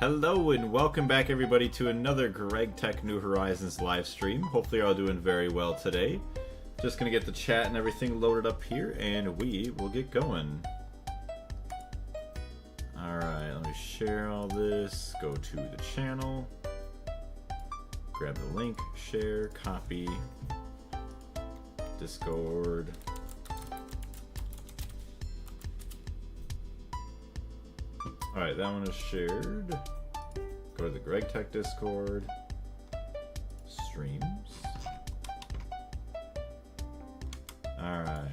Hello and welcome back everybody to another Gregtech New Horizons live stream. Hopefully you're all doing very well today. Just gonna get the chat and everything loaded up here and we will get going. Alright, let me share all this, go to the channel, grab the link, share, copy, Discord. Alright, that one is shared. Go to the Gregtech Discord. Streams. Alright.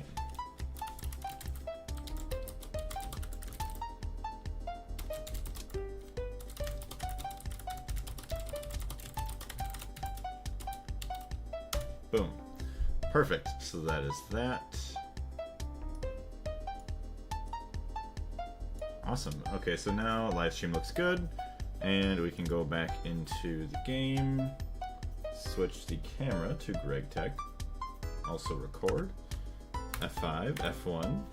Boom. Perfect. So that is that. Awesome. Okay, so now live stream looks good, and we can go back into the game, switch the camera to Gregtech, also record, F5, F1,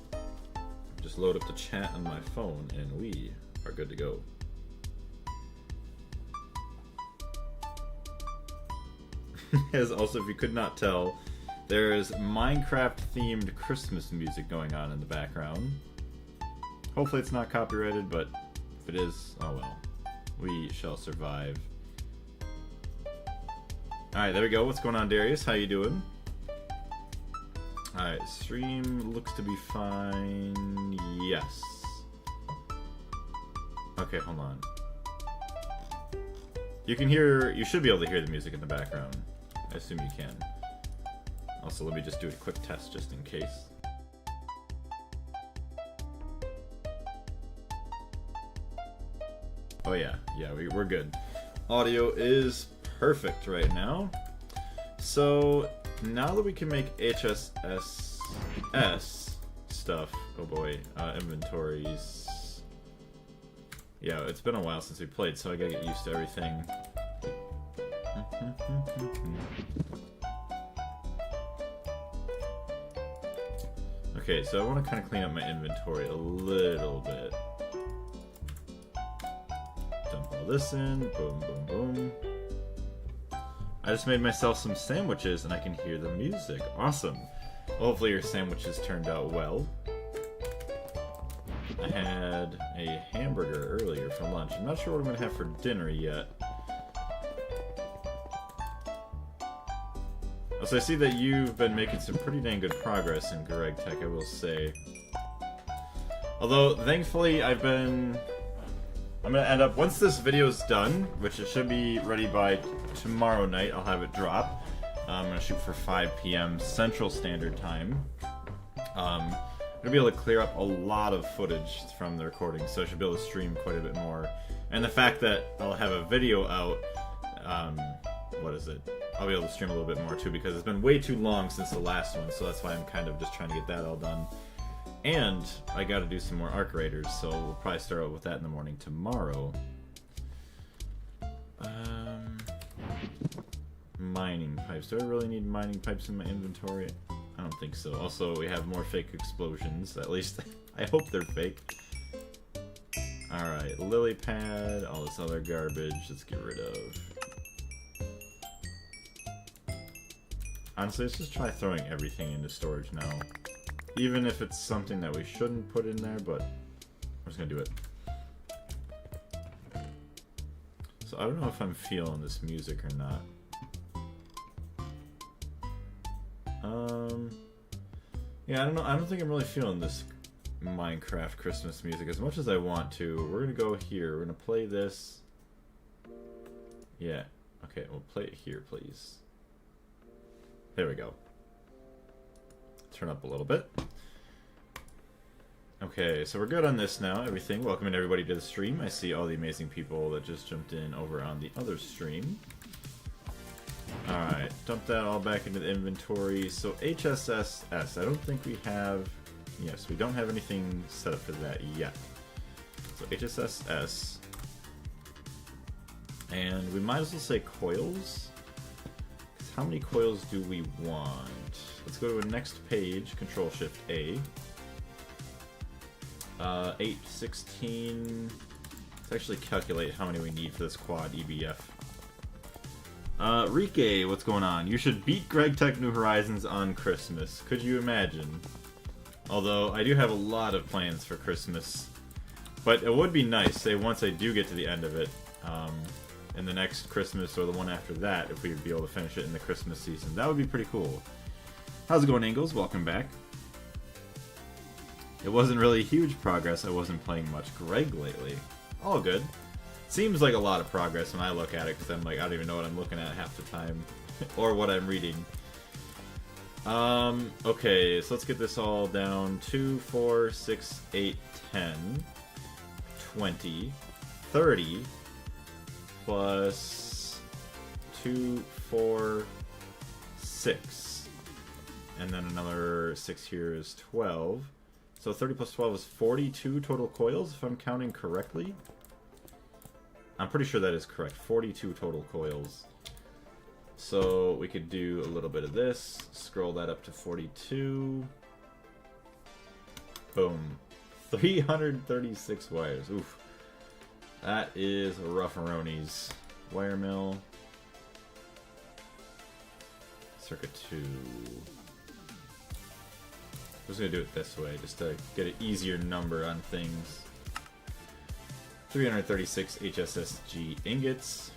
just load up the chat on my phone, and we are good to go. As also, if you could not tell, there is Minecraft themed Christmas music going on in the background. Hopefully it's not copyrighted, but if it is, oh well. We shall survive. Alright, there we go. What's going on, Darius? How you doing? Alright, stream looks to be fine. Yes. Okay, hold on. You can hear, you should be able to hear the music in the background. I assume you can. Also, let me just do a quick test just in case. Oh yeah, we're good. Audio is perfect right now. So now that we can make HSS stuff, oh boy, inventories. Yeah, it's been a while since we played, so I gotta get used to everything. Okay, so I want to kind of clean up my inventory a little bit. This in, boom, boom, boom. I just made myself some sandwiches and I can hear the music. Awesome. Well, hopefully your sandwiches turned out well. I had a hamburger earlier for lunch. I'm not sure what I'm going to have for dinner yet. So I see that you've been making some pretty dang good progress in Gregtech, I will say. Although, thankfully, I'm gonna end up, once this video is done, which it should be ready by tomorrow night, I'll have it drop. I'm gonna shoot for 5 p.m. Central Standard Time. I'm gonna be able to clear up a lot of footage from the recording, so I should be able to stream quite a bit more. And the fact that I'll have a video out, I'll be able to stream a little bit more too, because it's been way too long since the last one, so that's why I'm kind of just trying to get that all done. And I gotta do some more arc raiders, so we'll probably start out with that in the morning tomorrow. Mining pipes. Do I really need mining pipes in my inventory? I don't think so. Also, we have more fake explosions. At least, I hope they're fake. Alright, lily pad, all this other garbage, let's get rid of. Honestly, let's just try throwing everything into storage now. Even if it's something that we shouldn't put in there, but I'm just gonna do it. So I don't know if I'm feeling this music or not. Yeah, I don't know. I don't think I'm really feeling this Minecraft Christmas music as much as I want to. We're gonna go here. We're gonna play this. Yeah. Okay, we'll play it here, please. There we go. Turn up a little bit. Okay, so we're good on this now. Everything. Welcoming everybody to the stream. I see all the amazing people that just jumped in over on the other stream. Alright, dump that all back into the inventory. So HSS, I don't think we have... Yes, we don't have anything set up for that yet. So HSS. And we might as well say coils. How many coils do we want? Let's go to a next page, Control-Shift-A. 8, 16, actually calculate how many we need for this quad EBF. Rike, what's going on? You should beat Gregtech New Horizons on Christmas. Could you imagine? Although, I do have a lot of plans for Christmas. But it would be nice, say, once I do get to the end of it, in the next Christmas or the one after that, if we would be able to finish it in the Christmas season. That would be pretty cool. How's it going, Ingles? Welcome back. It wasn't really huge progress. I wasn't playing much Greg lately. All good. Seems like a lot of progress when I look at it, because I'm like, I don't even know what I'm looking at half the time. Or what I'm reading. Okay, so let's get this all down. 2, 4, 6, 8, 10, 20, 30, plus 2, 4, 6. And then another 6 here is 12. So 30 plus 12 is 42 total coils, if I'm counting correctly. I'm pretty sure that is correct. 42 total coils. So we could do a little bit of this. Scroll that up to 42. Boom. 336 wires. Oof. That is rough-a-ronies. Wire mill. Circuit 2. I'm just going to do it this way, just to get an easier number on things. 336 HSSG ingots.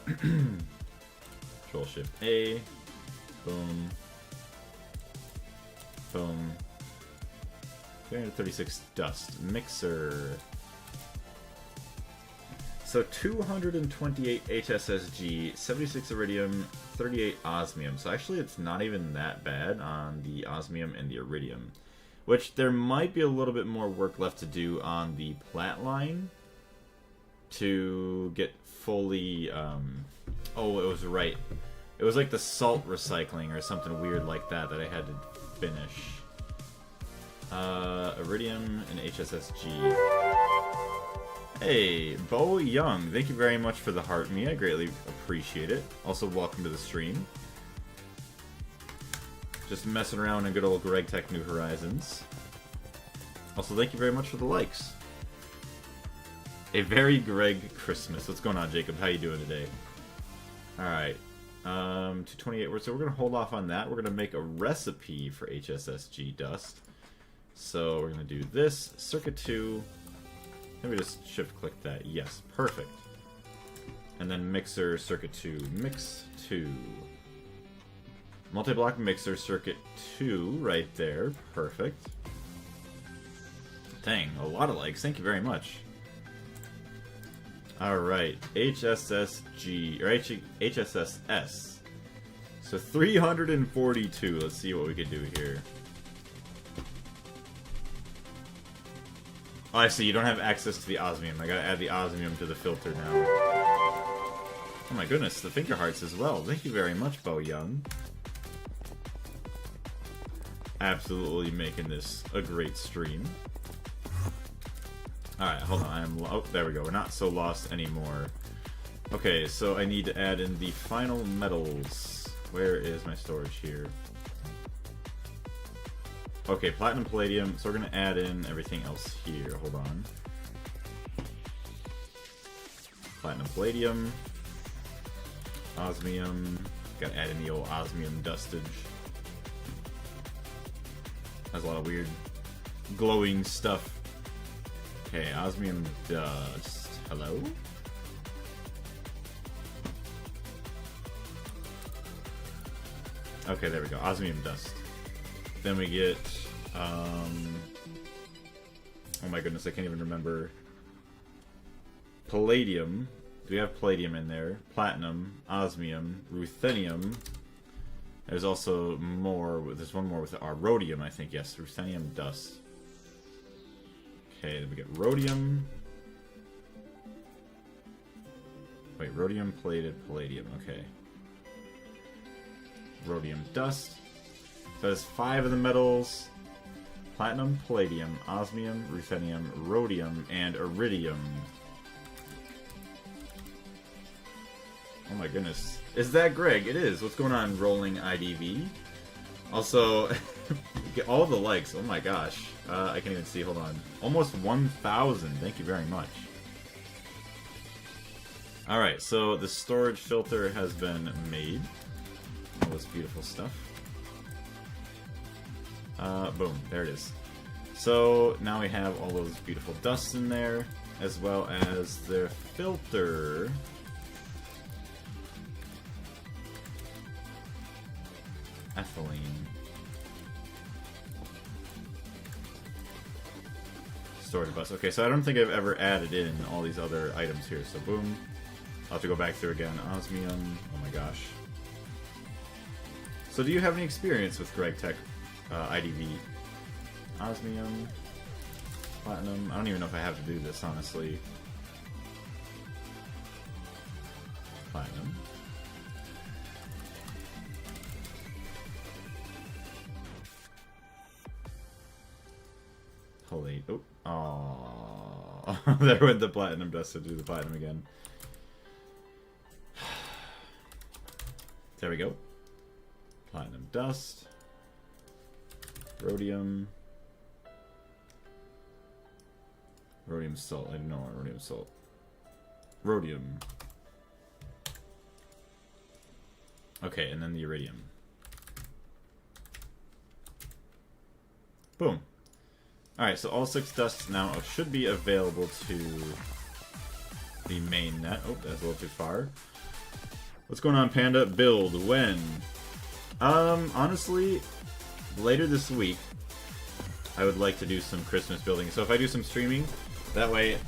Control Shift A. Boom. Boom. 336 dust. Mixer. So 228 HSSG, 76 iridium, 38 osmium. So actually it's not even that bad on the osmium and the iridium. Which there might be a little bit more work left to do on the plat line to get fully, oh, it was right. It was like the salt recycling or something weird like that that I had to finish. Iridium and HSSG. Hey, Bo Young, thank you very much for the heart me. I greatly appreciate it. Also, welcome to the stream. Just messing around in good old Gregtech New Horizons. Also, thank you very much for the likes. A very Greg Christmas. What's going on, Jacob? How you doing today? Alright. 228. So we're going to hold off on that. We're going to make a recipe for HSSG dust. So we're going to do this. Circuit 2. Let me just shift click that. Yes, perfect. And then mixer circuit 2. Mix 2. Multi-block mixer circuit 2 right there. Perfect. Dang, a lot of likes. Thank you very much. Alright, HSSG, or HSSS. So 342. Let's see what we can do here. Oh, I see. You don't have access to the osmium. I gotta add the osmium to the filter now. Oh my goodness, the finger hearts as well. Thank you very much, Bo Young. Absolutely making this a great stream. Alright, hold on. Oh, there we go. We're not so lost anymore. Okay, so I need to add in the final metals. Where is my storage here? Okay, platinum, palladium. So we're going to add in everything else here. Hold on. Platinum, palladium. Osmium. Got to add in the old osmium dustage. Has a lot of weird glowing stuff. Okay, osmium dust. Hello? Okay, there we go. Osmium dust. Then we get, oh my goodness, I can't even remember. Palladium. Do we have palladium in there? Platinum, osmium, ruthenium. There's also more, there's one more with rhodium, I think. Yes, ruthenium dust. Okay, then we get rhodium. Wait, rhodium, plated, palladium. Okay. Rhodium dust. So there's 5 of the metals. Platinum, palladium, osmium, ruthenium, rhodium, and iridium. Oh my goodness. Is that Greg? It is. What's going on, Rolling IDV? Also, get all the likes. Oh my gosh. I can't even see. Hold on. Almost 1,000. Thank you very much. Alright, so the storage filter has been made. All this beautiful stuff. Boom, there it is. So now we have all those beautiful dusts in there, as well as the filter. Ethylene. Storage bus. Okay, so I don't think I've ever added in all these other items here. So boom. I'll have to go back through again. Osmium. Oh my gosh. So do you have any experience with Gregtech IDV? Osmium. Platinum. I don't even know if I have to do this, honestly. Platinum. Holy. Oh. Aww. There went the platinum dust to do the platinum again. There we go. Platinum dust. Rhodium. Rhodium salt. I don't know what rhodium salt. Rhodium. Okay, and then the iridium. Boom. Alright, so all 6 dusts now should be available to the main net. Oh, that's a little too far. What's going on, Panda? Build when? Honestly, later this week, I would like to do some Christmas building. So if I do some streaming, that way,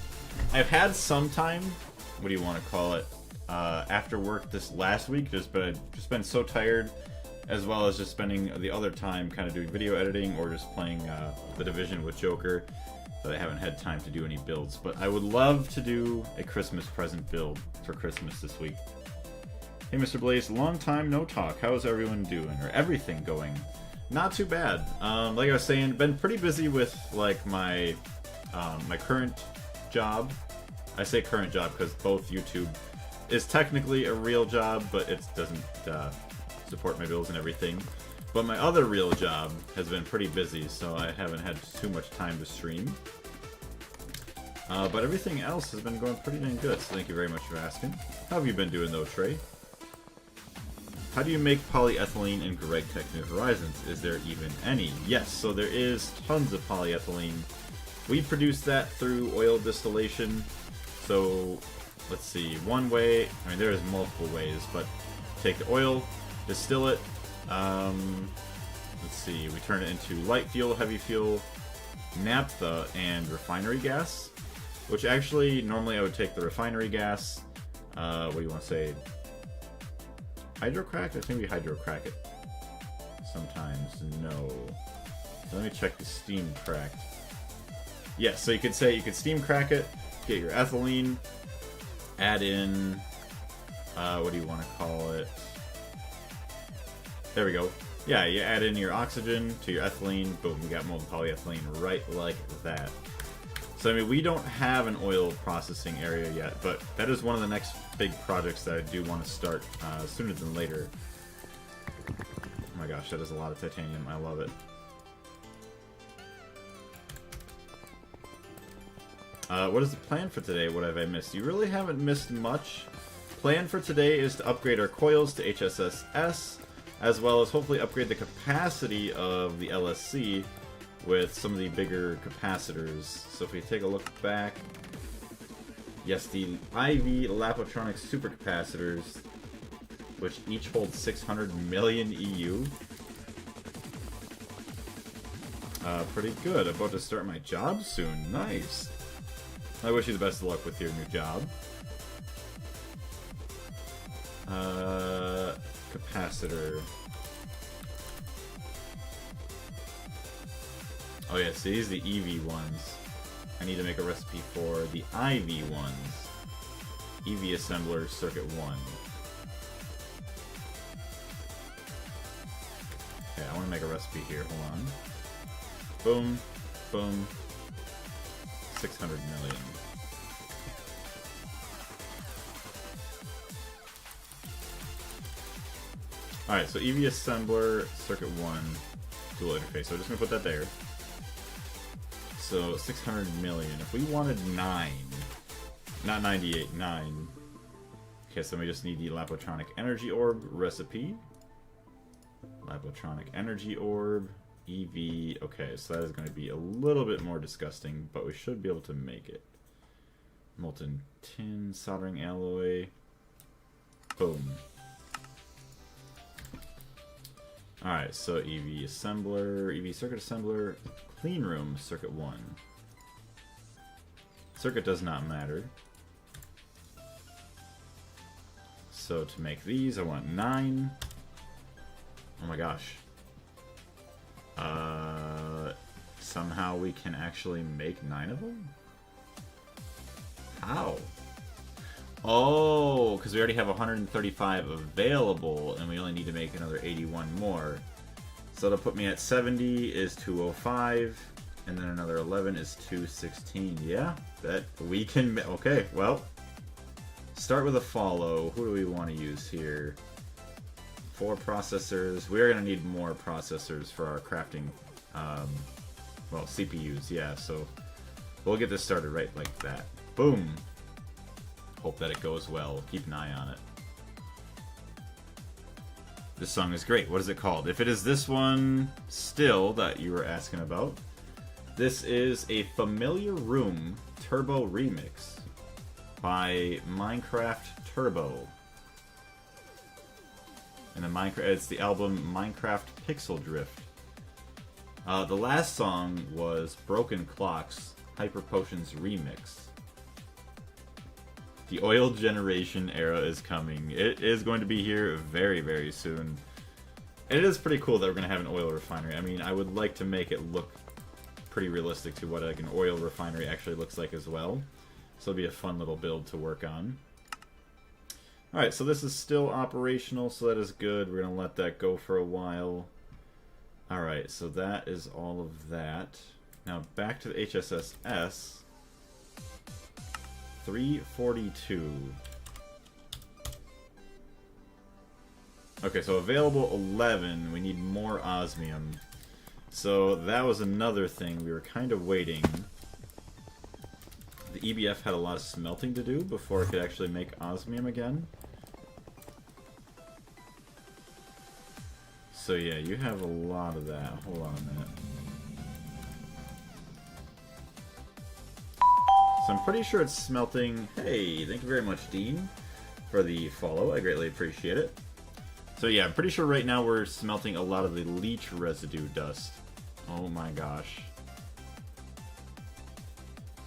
I've had some time, what do you want to call it, after work this last week, just been so tired, as well as just spending the other time kind of doing video editing or just playing The Division with Joker, that I haven't had time to do any builds. But I would love to do a Christmas present build for Christmas this week. Hey Mr. Blaze, long time no talk. How's everyone doing? Or everything going? Not too bad. Like I was saying, been pretty busy with like my my current job. I say current job because both YouTube is technically a real job, but it doesn't support my bills and everything. But my other real job has been pretty busy, so I haven't had too much time to stream. But everything else has been going pretty dang good, so thank you very much for asking. How have you been doing though, Trey? How do you make polyethylene in Gregtech New Horizons? Is there even any? Yes, so there is tons of polyethylene. We produce that through oil distillation. So, let's see, one way, I mean there's multiple ways, but take the oil, distill it, let's see, we turn it into light fuel, heavy fuel, naphtha, and refinery gas. Which actually, normally I would take the refinery gas, what do you want to say? Hydrocrack? I think we hydrocrack it. Sometimes, no. Let me check the steam cracked. Yes, so you could say you could steam crack it, get your ethylene, add in, what do you want to call it? There we go. Yeah, you add in your oxygen to your ethylene, boom, you got molten polyethylene right like that. So, I mean, we don't have an oil processing area yet, but that is one of the next big projects that I do want to start sooner than later. Oh my gosh, that is a lot of titanium. I love it. What is the plan for today? What have I missed? You really haven't missed much. Plan for today is to upgrade our coils to HSSS, as well as hopefully upgrade the capacity of the LSC with some of the bigger capacitors. So if we take a look back, yes, the IV Lapotronic supercapacitors, which each hold 600 million EU. Pretty good. About to start my job soon. Nice. I wish you the best of luck with your new job. Capacitor. Oh yes, these are the EV ones. I need to make a recipe for the IV ones. EV assembler circuit 1. Okay, I want to make a recipe here. Hold on. Boom, boom. 600 million. Alright, so EV assembler circuit 1 dual interface. So I'm just going to put that there. So 600 million. If we wanted 9, not 98, 9. Okay, so we just need the Lapotronic Energy Orb recipe. Lapotronic Energy Orb, EV. Okay, so that is going to be a little bit more disgusting, but we should be able to make it. Molten tin, soldering alloy. Boom. Alright, so EV assembler, EV circuit assembler, clean room, circuit 1. Circuit does not matter. So to make these, I want 9. Oh my gosh. Somehow we can actually make 9 of them? How? Oh, because we already have 135 available, and we only need to make another 81 more. So that'll put me at 70 is 205, and then another 11 is 216. Yeah, that we can... Okay, well, start with a follow. Who do we want to use here? 4 processors. We are going to need more processors for our crafting, well, CPUs, yeah, so we'll get this started right like that. Boom! Hope that it goes well. Keep an eye on it. This song is great. What is it called? If it is this one still that you were asking about, this is a Familiar Room Turbo Remix by Minecraft Turbo. And it's the album Minecraft Pixel Drift. The last song was Broken Clocks Hyper Potions Remix. The oil generation era is coming. It is going to be here very, very soon. And it is pretty cool that we're going to have an oil refinery. I mean, I would like to make it look pretty realistic to what like an oil refinery actually looks like as well. So it'll be a fun little build to work on. Alright, so this is still operational, so that is good. We're going to let that go for a while. Alright, so that is all of that. Now back to the HSSS. 342. Okay, so available 11. We need more osmium. So that was another thing. We were kind of waiting. The EBF had a lot of smelting to do before it could actually make osmium again. So yeah, you have a lot of that. Hold on a minute. So I'm pretty sure it's smelting. Hey, thank you very much, Dean, for the follow. I greatly appreciate it. So yeah, I'm pretty sure right now we're smelting a lot of the leech residue dust. Oh my gosh.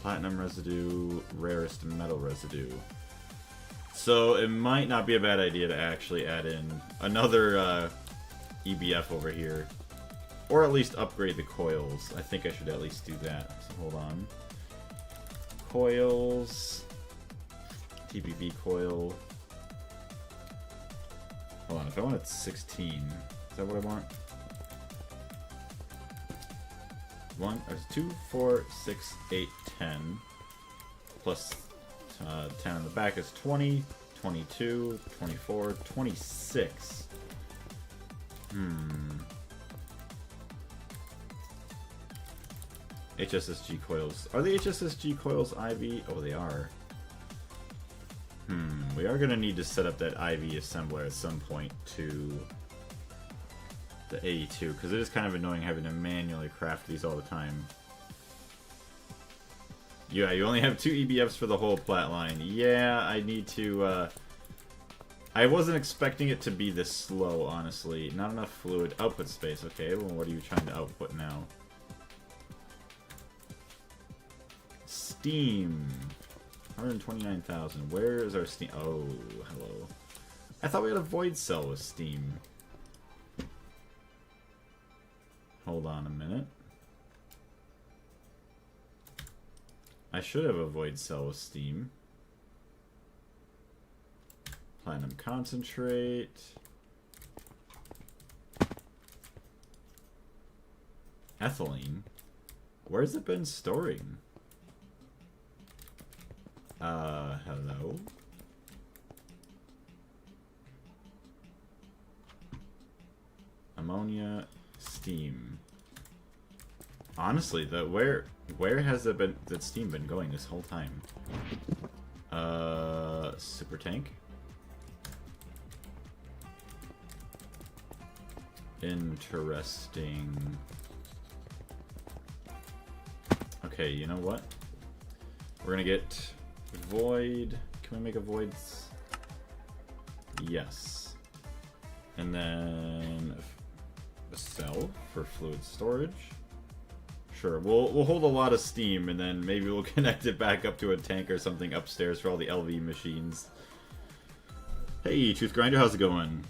Platinum residue, rarest metal residue. So it might not be a bad idea to actually add in another EBF over here. Or at least upgrade the coils. I think I should at least do that. So hold on. Coils. TPV coil. Hold on, if I wanted 16, is that what I want? 2, 4, 6, 8, 10. Plus 10 on the back is 20, 22, 24, 26. HSSG coils. Are the HSSG coils IV? Oh, they are. We are going to need to set up that IV assembler at some point to the 82, because it is kind of annoying having to manually craft these all the time. Yeah, you only have 2 EBFs for the whole plat line. Yeah, I need to, I wasn't expecting it to be this slow, honestly. Not enough fluid output space. Okay, well, what are you trying to output now? Steam. 129,000. Where is our steam? Oh, hello. I thought we had a void cell with steam. Hold on a minute. I should have a void cell with steam. Platinum concentrate. Ethylene. Where's it been storing? Hello? Ammonia, steam. Honestly, where has that steam been going this whole time? Super tank. Interesting. Okay, you know what? We're gonna get void. Can we make a void? Yes. And then a cell for fluid storage. Sure, we'll hold a lot of steam, and then maybe we'll connect it back up to a tank or something upstairs for all the LV machines. Hey, Tooth Grinder, how's it going?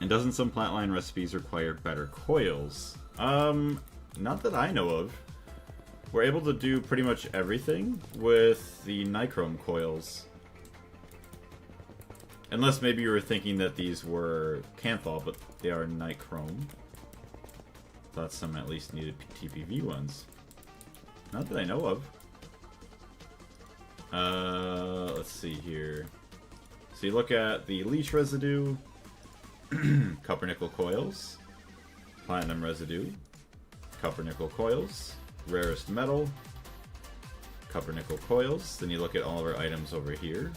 And doesn't some plant-line recipes require better coils? Not that I know of. We're able to do pretty much everything with the nichrome coils. Unless maybe you were thinking that these were Canthal, but they are nichrome. Thought some at least needed TPV ones. Not that I know of. Let's see here. So you look at the leech residue, copper nickel coils, platinum residue, copper nickel coils, rarest metal, copper nickel coils. Then you look at all of our items over here.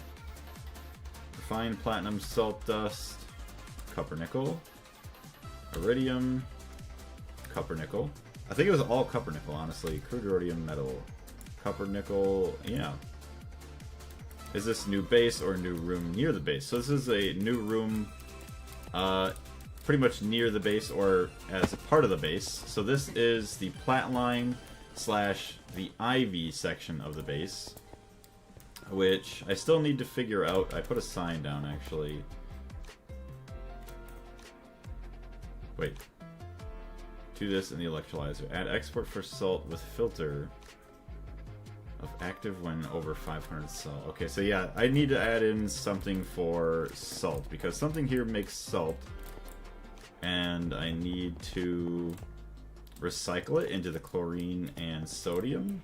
Refined platinum salt dust, copper nickel, iridium, copper nickel. I think it was all copper nickel, honestly. Crude iridium metal, copper nickel, yeah. Is this new base or new room near the base? So this is a new room pretty much near the base or as a part of the base. So this is the plat line slash the Ivy section of the base, which I still need to figure out. I put a sign down, actually. Wait. Do this in the electrolyzer. Add export for salt with filter of active when over 500 salt. Okay, so yeah, I need to add in something for salt, because something here makes salt, and I need to recycle it into the chlorine and sodium.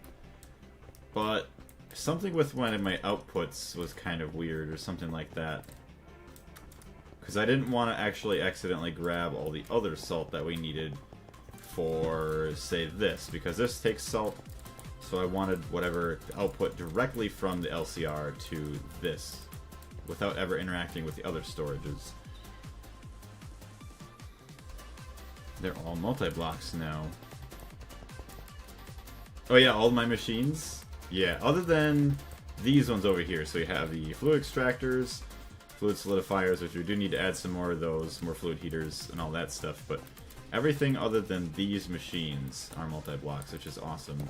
But something with one of my outputs was kind of weird, or something like that. Because I didn't want to actually accidentally grab all the other salt that we needed for, say, this, because this takes salt. So I wanted whatever output directly from the LCR to this, without ever interacting with the other storages. They're all multi-blocks now. Oh yeah, all my machines? Yeah, other than these ones over here. So you have the fluid extractors, fluid solidifiers, which we do need to add some more of those, more fluid heaters and all that stuff, but everything other than these machines are multi-blocks, which is awesome.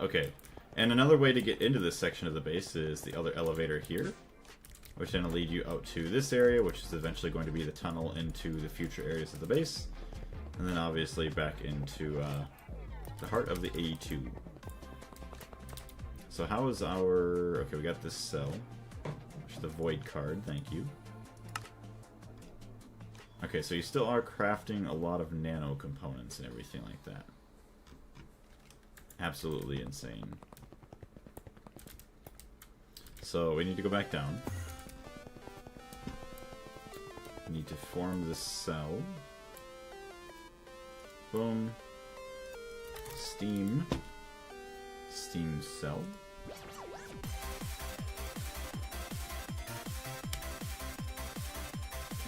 Okay, and another way to get into this section of the base is the other elevator here, which then will lead you out to this area, which is eventually going to be the tunnel into the future areas of the base, and then obviously back into the heart of the A2. So how is our... Okay, we got this cell, which is the void card, thank you. Okay, so you still are crafting a lot of nano components and everything like that. Absolutely insane. So we need to go back down. We need to form this cell. Boom. Steam. Steam cell.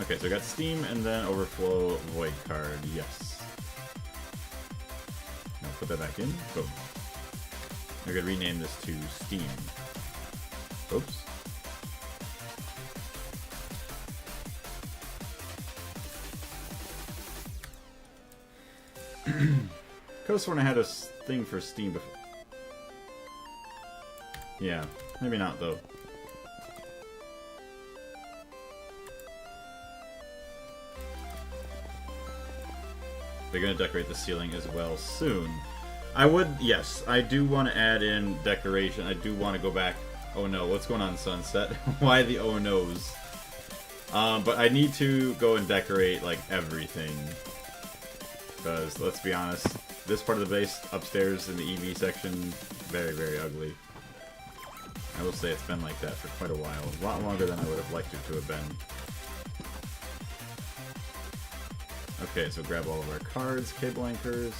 Okay, so I got steam and then overflow void card. Yes. Now put that back in. Boom. I could rename this to Steam. Oops. Could have sworn I had a thing for Steam before. Yeah, maybe not though. They're gonna decorate the ceiling as well soon. I would, yes, I do want to add in decoration. I do want to go back. Oh no, what's going on, Sunset? Why the oh no's? But I need to go and decorate like everything. Because let's be honest, this part of the base upstairs in the EV section, very, very ugly. I will say it's been like that for quite a while. A lot longer than I would have liked it to have been. Okay, so grab all of our cards, cable anchors,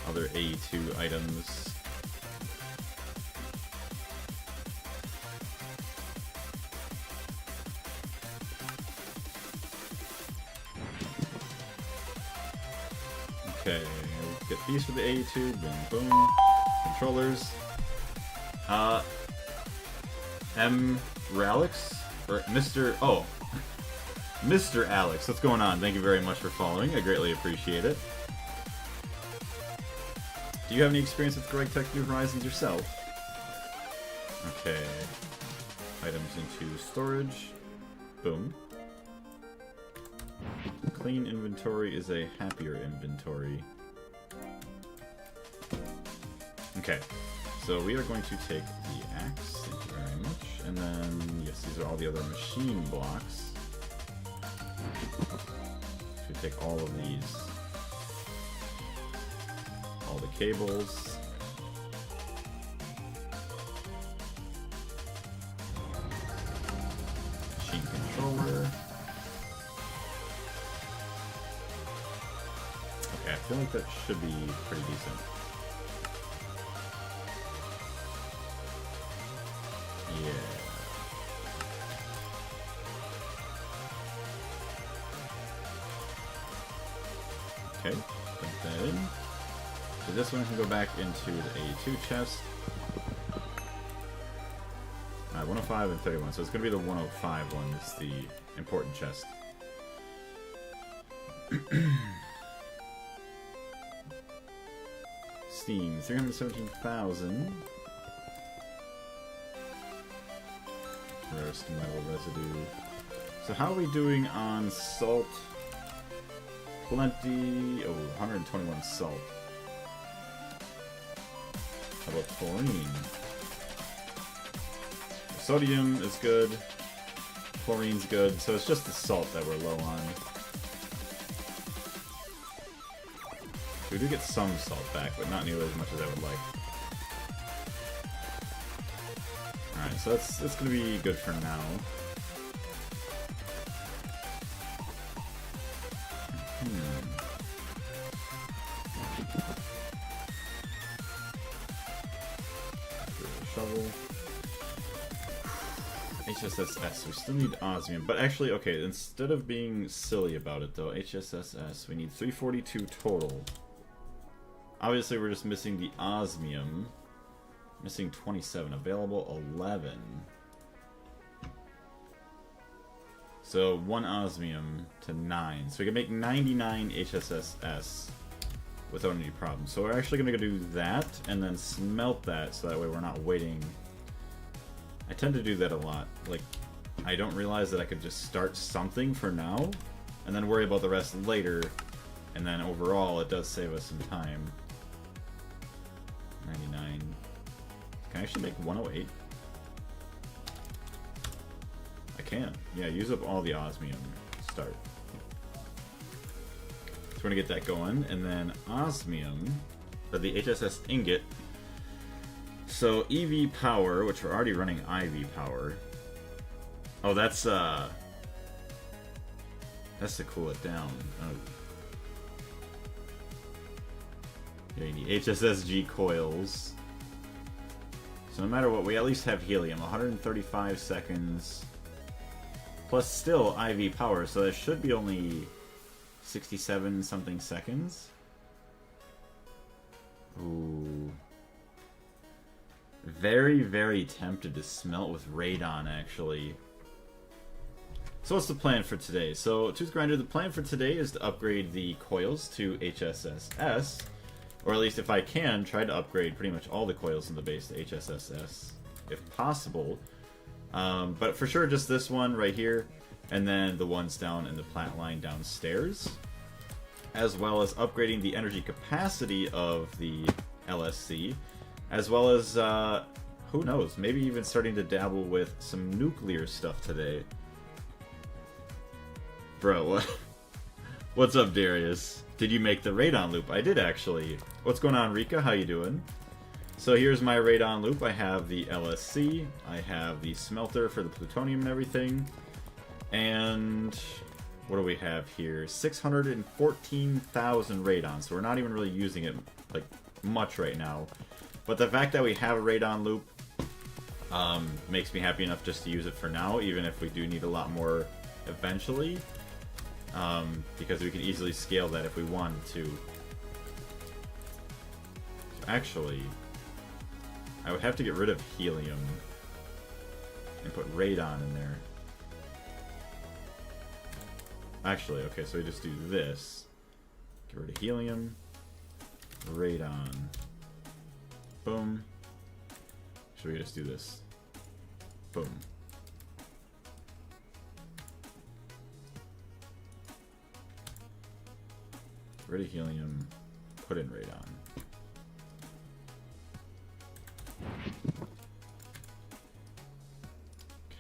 other A2 items. Okay, get these for the A2, boom, boom. Controllers. Ralix? Or Mr. Oh. Mr. Alex, what's going on? Thank you very much for following. I greatly appreciate it. Do you have any experience with Gregtech New Horizons yourself? Okay. Items into storage. Boom. Clean inventory is a happier inventory. Okay. So we are going to take the axe. Thank you very much. And then, yes, these are all the other machine blocks. Should take all of these. All the cables. Machine controller. Okay, I feel like that should be pretty decent. Yeah. Okay, put that in. So this one can go back into the A2 chest. 105 and 31, so it's going to be the 105 one that's the important chest. Steam, 317,000. Rarest metal residue. So how are we doing on salt? Plenty. Oh, 121 salt. How about chlorine? Sodium is good. Chlorine's good. So it's just the salt that we're low on. We do get some salt back, but not nearly as much as I would like. Alright, so that's gonna be good for now. Shovel. HSSS, we still need osmium, but actually, okay, instead of being silly about it though, HSSS, we need 342 total. Obviously we're just missing the osmium. Missing 27, available 11. So 1 osmium to 9. So we can make 99 HSSS without any problem. So we're actually going to do that and then smelt that so that way we're not waiting. I tend to do that a lot. Like, I don't realize that I could just start something for now and then worry about the rest later. And then overall it does save us some time. 99. Can I actually make 108? I can. Yeah, use up all the osmium. Start. So we're gonna get that going, and then osmium, or the HSS ingot. So EV power, which we're already running IV power. Oh, that's to cool it down. Oh. Yeah, you need HSSG coils. So no matter what, we at least have helium. 135 seconds. Plus still IV power, so that should be only 67 something seconds. Ooh. Very, very tempted to smelt with radon, actually. So what's the plan for today? So, Tooth Grinder, the plan for today is to upgrade the coils to HSSS. Or at least if I can, try to upgrade pretty much all the coils in the base to HSSS, if possible. But for sure just this one right here, and then the ones down in the plant line downstairs. As well as upgrading the energy capacity of the LSC. As well as, who knows, maybe even starting to dabble with some nuclear stuff today. Bro, what's up, Darius? Did you make the radon loop? I did, actually. What's going on, Rika? How you doing? So here's my radon loop. I have the LSC. I have the smelter for the plutonium and everything. And what do we have here? 614,000 radon. So we're not even really using it like much right now. But the fact that we have a radon loop makes me happy enough just to use it for now, even if we do need a lot more eventually. Because we can easily scale that if we wanted to. actually, I would have to get rid of helium and put radon in there. Actually, okay, so we just do this. Get rid of helium, radon. Boom. Should we just do this? Boom. Get rid of helium, put in radon.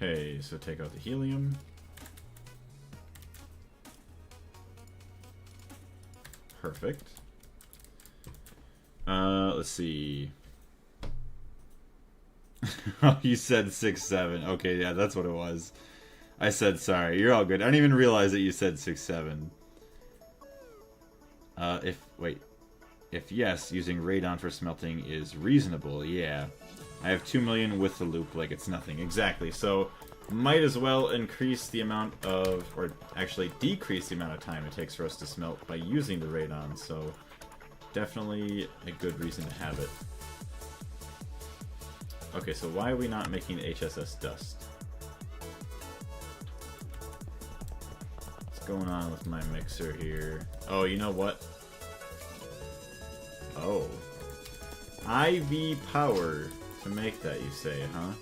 Okay, so take out the helium. Perfect. Let's see. Oh, you said 6-7. Okay, yeah, that's what it was. I said sorry. You're all good. I didn't even realize that you said 6-7. If yes, using radon for smelting is reasonable. Yeah. I have 2 million with the loop like it's nothing. Exactly. So, might as well increase the amount of, or actually decrease the amount of time it takes for us to smelt by using the radon. So, definitely a good reason to have it. Okay, so why are we not making HSS dust? What's going on with my mixer here? Oh, you know what? Oh. IV power to make that, you say, huh?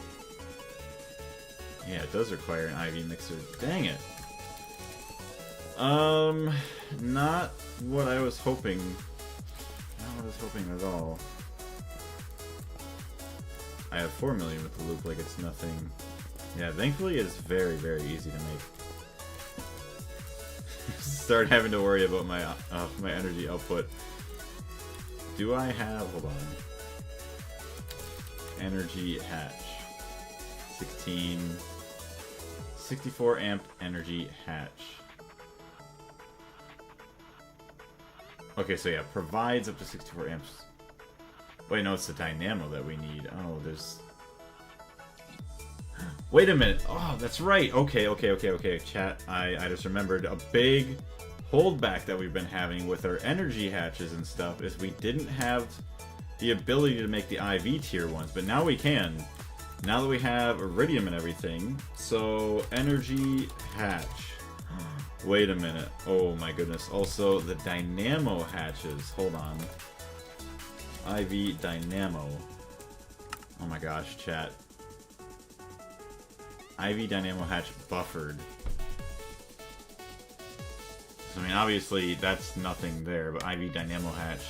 Yeah, it does require an IV mixer. Dang it. Not what I was hoping. Not what I was hoping at all. I have 4 million with the loop like it's nothing. Yeah, thankfully it's very, very easy to make. Start having to worry about my energy output. Do I have... Hold on. Energy hatch. 64 amp energy hatch. Okay, so yeah, provides up to 64 amps. Wait, no, it's the dynamo that we need. Oh, there's... Wait a minute. Oh, that's right. Okay. Chat, I just remembered a big holdback that we've been having with our energy hatches and stuff is we didn't have the ability to make the IV tier ones, but now we can. Now that we have iridium and everything. So, energy hatch. Wait a minute. Oh my goodness. Also, the dynamo hatches. Hold on. IV dynamo. Oh my gosh, chat. IV dynamo hatch buffered. So, I mean, obviously, that's nothing there, but IV dynamo hatch.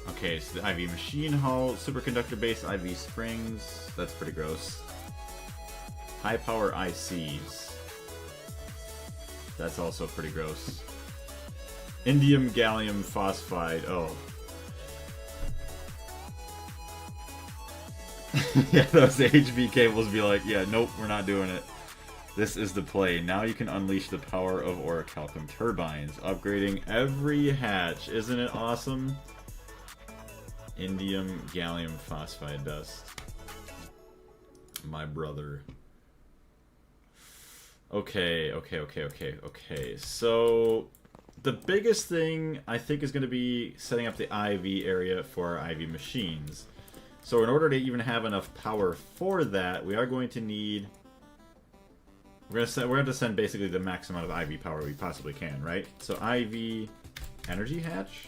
Okay, so the IV machine hull, superconductor base, IV springs. That's pretty gross. High power ICs. That's also pretty gross. Indium gallium phosphide. Oh. Yeah, those HV cables be like, yeah, nope, we're not doing it. This is the play. Now you can unleash the power of orichalcum turbines, upgrading every hatch. Isn't it awesome? Indium gallium phosphide dust. My brother. Okay. So, the biggest thing I think is going to be setting up the IV area for our IV machines. So in order to even have enough power for that, we are going to need... We're going to send basically the max amount of IV power we possibly can, right? So IV energy hatch.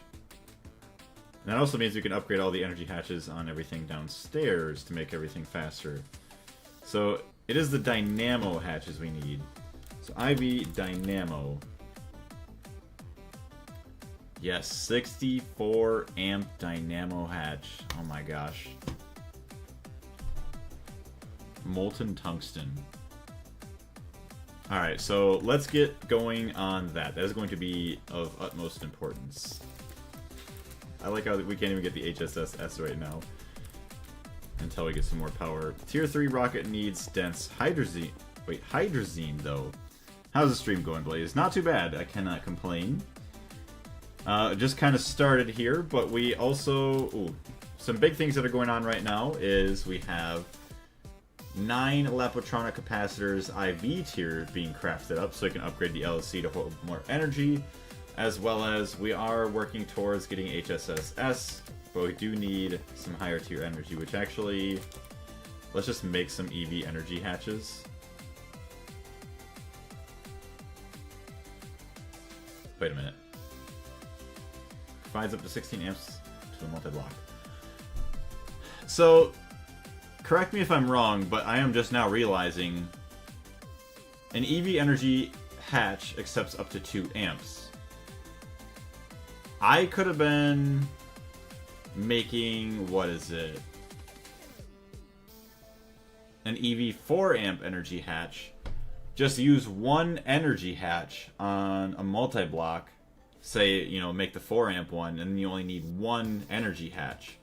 And that also means we can upgrade all the energy hatches on everything downstairs to make everything faster. So it is the dynamo hatches we need. So IV dynamo. Yes, 64 amp dynamo hatch. Oh my gosh. Molten tungsten. Alright, so let's get going on that. That is going to be of utmost importance. I like how we can't even get the HSS right now. Until we get some more power. Tier 3 rocket needs dense hydrazine. Wait, hydrazine though. How's the stream going, Blaze? Not too bad. I cannot complain. Just kind of started here, but we also... Ooh, some big things that are going on right now is we have 9 Lapotronic capacitors IV tier being crafted up so you can upgrade the LSC to hold more energy. as well as we are working towards getting HSSS, but we do need some higher tier energy, which actually, let's just make some EV energy hatches. Wait a minute. Provides up to 16 amps to the multi-block. So, correct me if I'm wrong, but I am just now realizing an EV energy hatch accepts up to 2 amps. I could have been making, what is it? An EV 4 amp energy hatch. Just use one energy hatch on a multi-block. Say, you know, make the 4 amp one, and then you only need one energy hatch.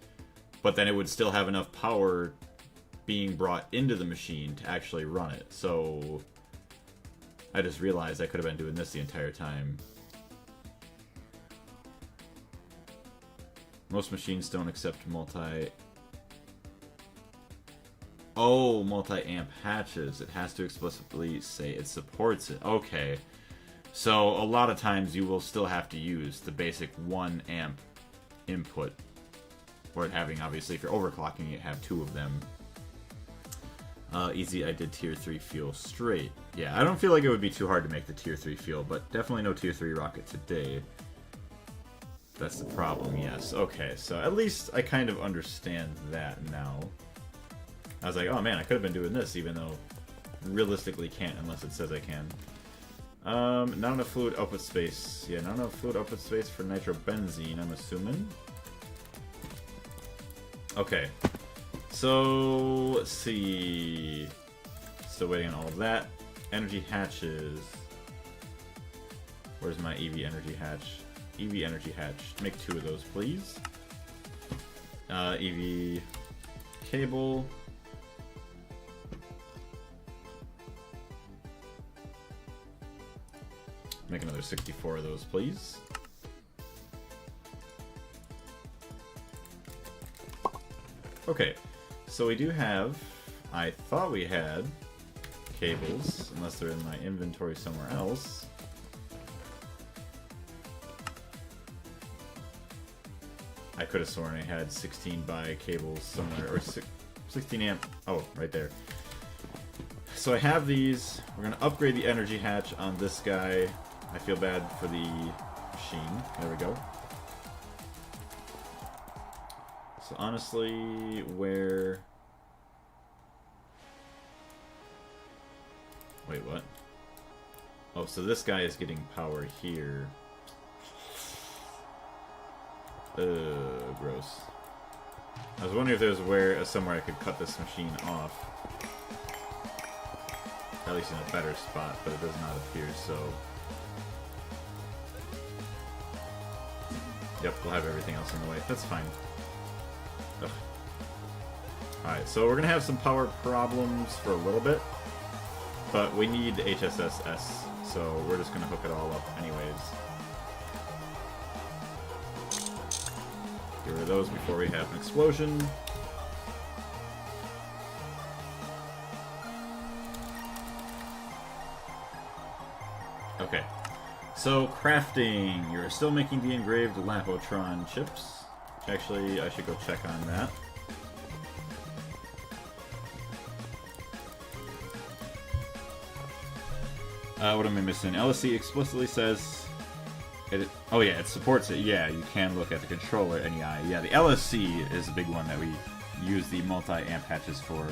But then it would still have enough power being brought into the machine to actually run it. So I just realized I could have been doing this the entire time. Most machines don't accept multi-amp hatches. It has to explicitly say it supports it. Okay. So a lot of times you will still have to use the basic 1 amp input. Or having, obviously, if you're overclocking it, have 2 of them. Easy, I did tier 3 fuel straight. Yeah, I don't feel like it would be too hard to make the tier 3 fuel, but definitely no tier 3 rocket today. That's the problem, yes. Okay, so at least I kind of understand that now. I was like, oh man, I could have been doing this, even though realistically can't unless it says I can. Not enough fluid output space. Yeah, not enough fluid output space for nitrobenzene, I'm assuming. Okay. So, let's see. Still waiting on all of that. Energy hatches. Where's my EV energy hatch? EV energy hatch. Make 2 of those, please. EV cable. Make another 64 of those, please. Okay, so we do have, I thought we had cables, unless they're in my inventory somewhere else. I could have sworn I had 16 by cables somewhere, or 16 amp, oh, right there. So I have these. We're going to upgrade the energy hatch on this guy. I feel bad for the machine. There we go. So honestly, where... Wait, what? Oh, so this guy is getting power here. Gross. I was wondering if there's somewhere I could cut this machine off. At least in a better spot, but it does not appear so. Yep, we'll have everything else in the way. That's fine. Ugh. Alright, so we're gonna have some power problems for a little bit, but we need HSSS, so we're just gonna hook it all up anyways. Get rid of those before we have an explosion. Okay, so crafting. You're still making the engraved Lapotron chips. Actually, I should go check on that. What am I missing? LSC explicitly says... oh yeah, it supports it. Yeah, you can look at the controller NEI. Yeah, the LSC is a big one that we use the multi-amp hatches for.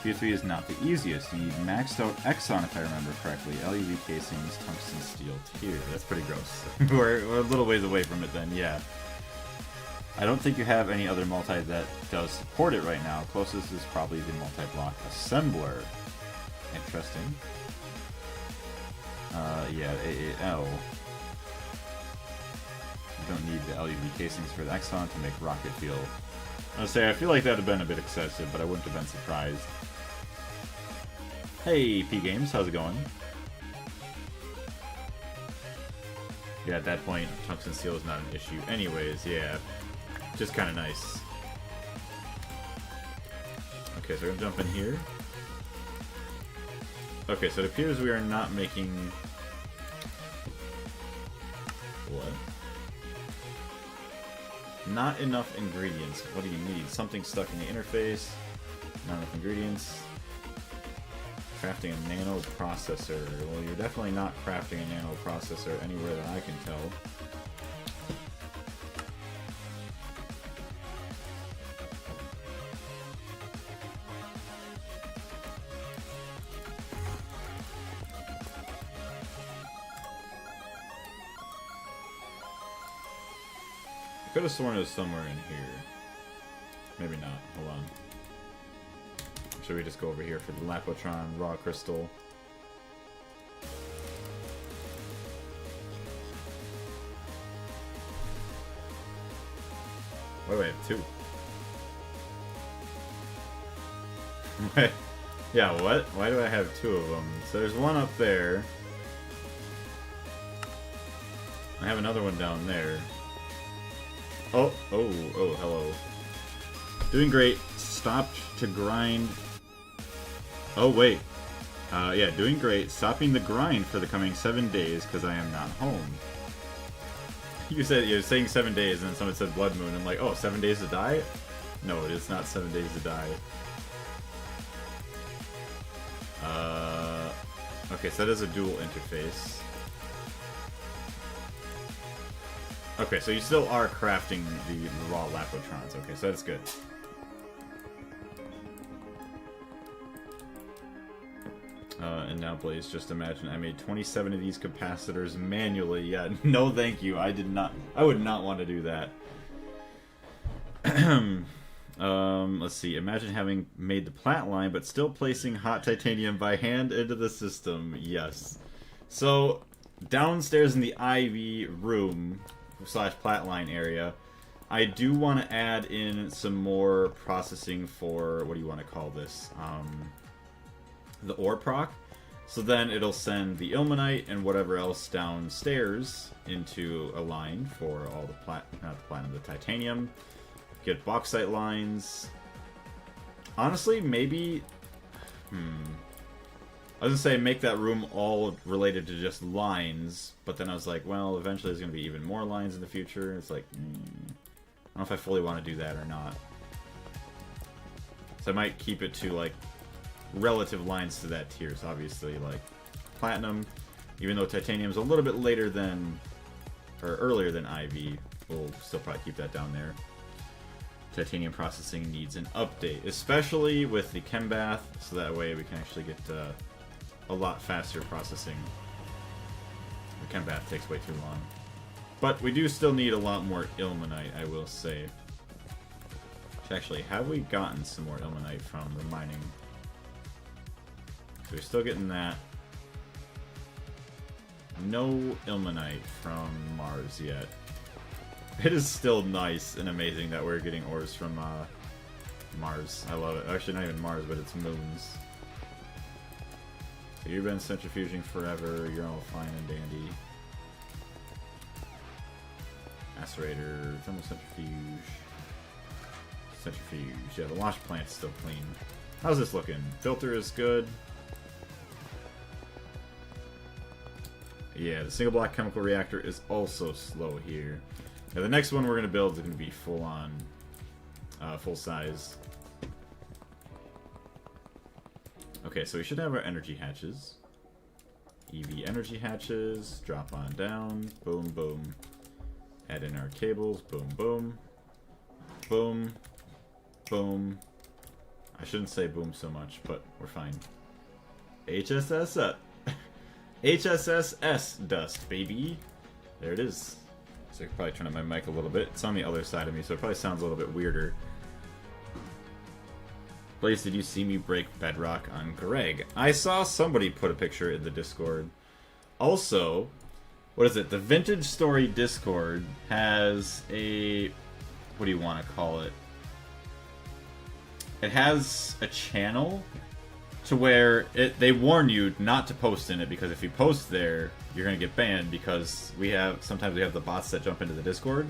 Tier 3 is not the easiest. You need maxed out Exxon, if I remember correctly. LUV casings, tungsten steel tier. That's pretty gross. we're a little ways away from it then, yeah. I don't think you have any other multi that does support it right now. Closest is probably the multi-block assembler. Interesting. Yeah, AAL. You don't need the LUV casings for the Exxon to make rocket fuel. I was say, I feel like that would have been a bit excessive, but I wouldn't have been surprised. Hey, P-Games, how's it going? Yeah, at that point, tungsten steel is not an issue anyways, yeah. Just kind of nice. Okay, so we're gonna jump in here. Okay, so it appears we are not making Not enough ingredients. What do you need? Something stuck in the interface. Not enough ingredients. Crafting a nano processor. Well, you're definitely not crafting a nano processor anywhere that I can tell. I could have sworn it was somewhere in here. Maybe not. Hold on. Should we just go over here for the Lapotron raw crystal? Why do I have two? Wait. Yeah, what? Why do I have two of them? So there's one up there. I have another one down there. Oh, hello. Doing great. Stopped to grind. Oh, wait. Yeah, doing great. Stopping the grind for the coming 7 days because I am not home. You said, you're saying 7 days, and then someone said Blood Moon. I'm like, oh, 7 days to die? No, it is not 7 days to die. Okay, so that is a dual interface. Okay, so you still are crafting the raw Lapotrons. Okay, so that's good. And now, Blaze, just imagine I made 27 of these capacitors manually. Yeah, no thank you. I would not want to do that. Let's see. Imagine having made the plat line, but still placing hot titanium by hand into the system. Yes. So, downstairs in the IV room / plat line area, I do want to add in some more processing for, what do you want to call this? The ore proc. So then it'll send the ilmenite and whatever else downstairs into a line for all the not the platinum, the titanium. Get bauxite lines. Honestly, maybe... I was gonna say make that room all related to just lines, but then I was like, well, eventually there's gonna be even more lines in the future. It's like, I don't know if I fully want to do that or not. So I might keep it to like relative lines to that tier. So obviously, like platinum, even though titanium's a little bit later than, or earlier than IV, we'll still probably keep that down there. Titanium processing needs an update, especially with the chem bath, so that way we can actually get a lot faster processing. The chem bath takes way too long. But we do still need a lot more ilmenite, I will say. Actually, have we gotten some more ilmenite from the mining? So we're still getting that. No ilmenite from Mars yet. It is still nice and amazing that we're getting ores from Mars. I love it. Actually, not even Mars, but it's moons. So you've been centrifuging forever. You're all fine and dandy. Macerator, thermal centrifuge. Centrifuge. Yeah, the wash plant's still clean. How's this looking? Filter is good. Yeah, the single block chemical reactor is also slow here. Now the next one we're going to build is going to be full on, full size. Okay, so we should have our energy hatches. EV energy hatches, drop on down, boom, boom. Add in our cables, boom, boom. Boom, boom. I shouldn't say boom so much, but we're fine. HSS up. HSS dust, baby. There it is. So I could probably turn up my mic a little bit. It's on the other side of me, so it probably sounds a little bit weirder. Blaze, did you see me break bedrock on Greg? I saw somebody put a picture in the Discord. Also, what is it? The Vintage Story Discord has a... what do you want to call it? It has a channel to where they warn you not to post in it, because if you post there, you're going to get banned, because sometimes we have the bots that jump into the Discord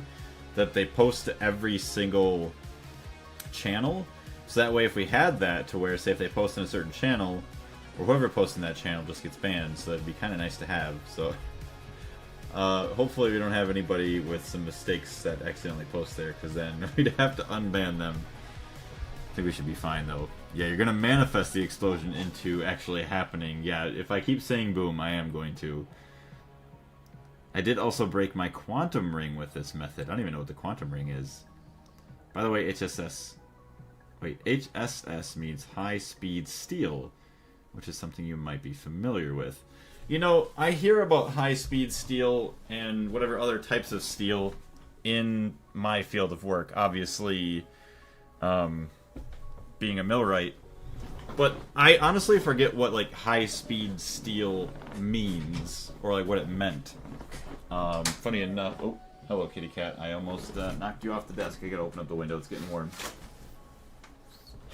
that they post to every single channel. So that way, if we had that to where, say if they post in a certain channel, or whoever posts in that channel just gets banned, so that'd be kind of nice to have. So Hopefully we don't have anybody with some mistakes that accidentally post there, because then we'd have to unban them. I think we should be fine, though. Yeah, you're gonna manifest the explosion into actually happening. Yeah, if I keep saying boom, I am going to. I did also break my quantum ring with this method. I don't even know what the quantum ring is. By the way, HSS... Wait, HSS means high-speed steel, which is something you might be familiar with. You know, I hear about high-speed steel and whatever other types of steel in my field of work. Obviously, being a millwright. But I honestly forget what, like, high-speed steel means, or, like, what it meant. Funny enough... Oh, hello, kitty cat. I almost knocked you off the desk. I gotta open up the window. It's getting warm.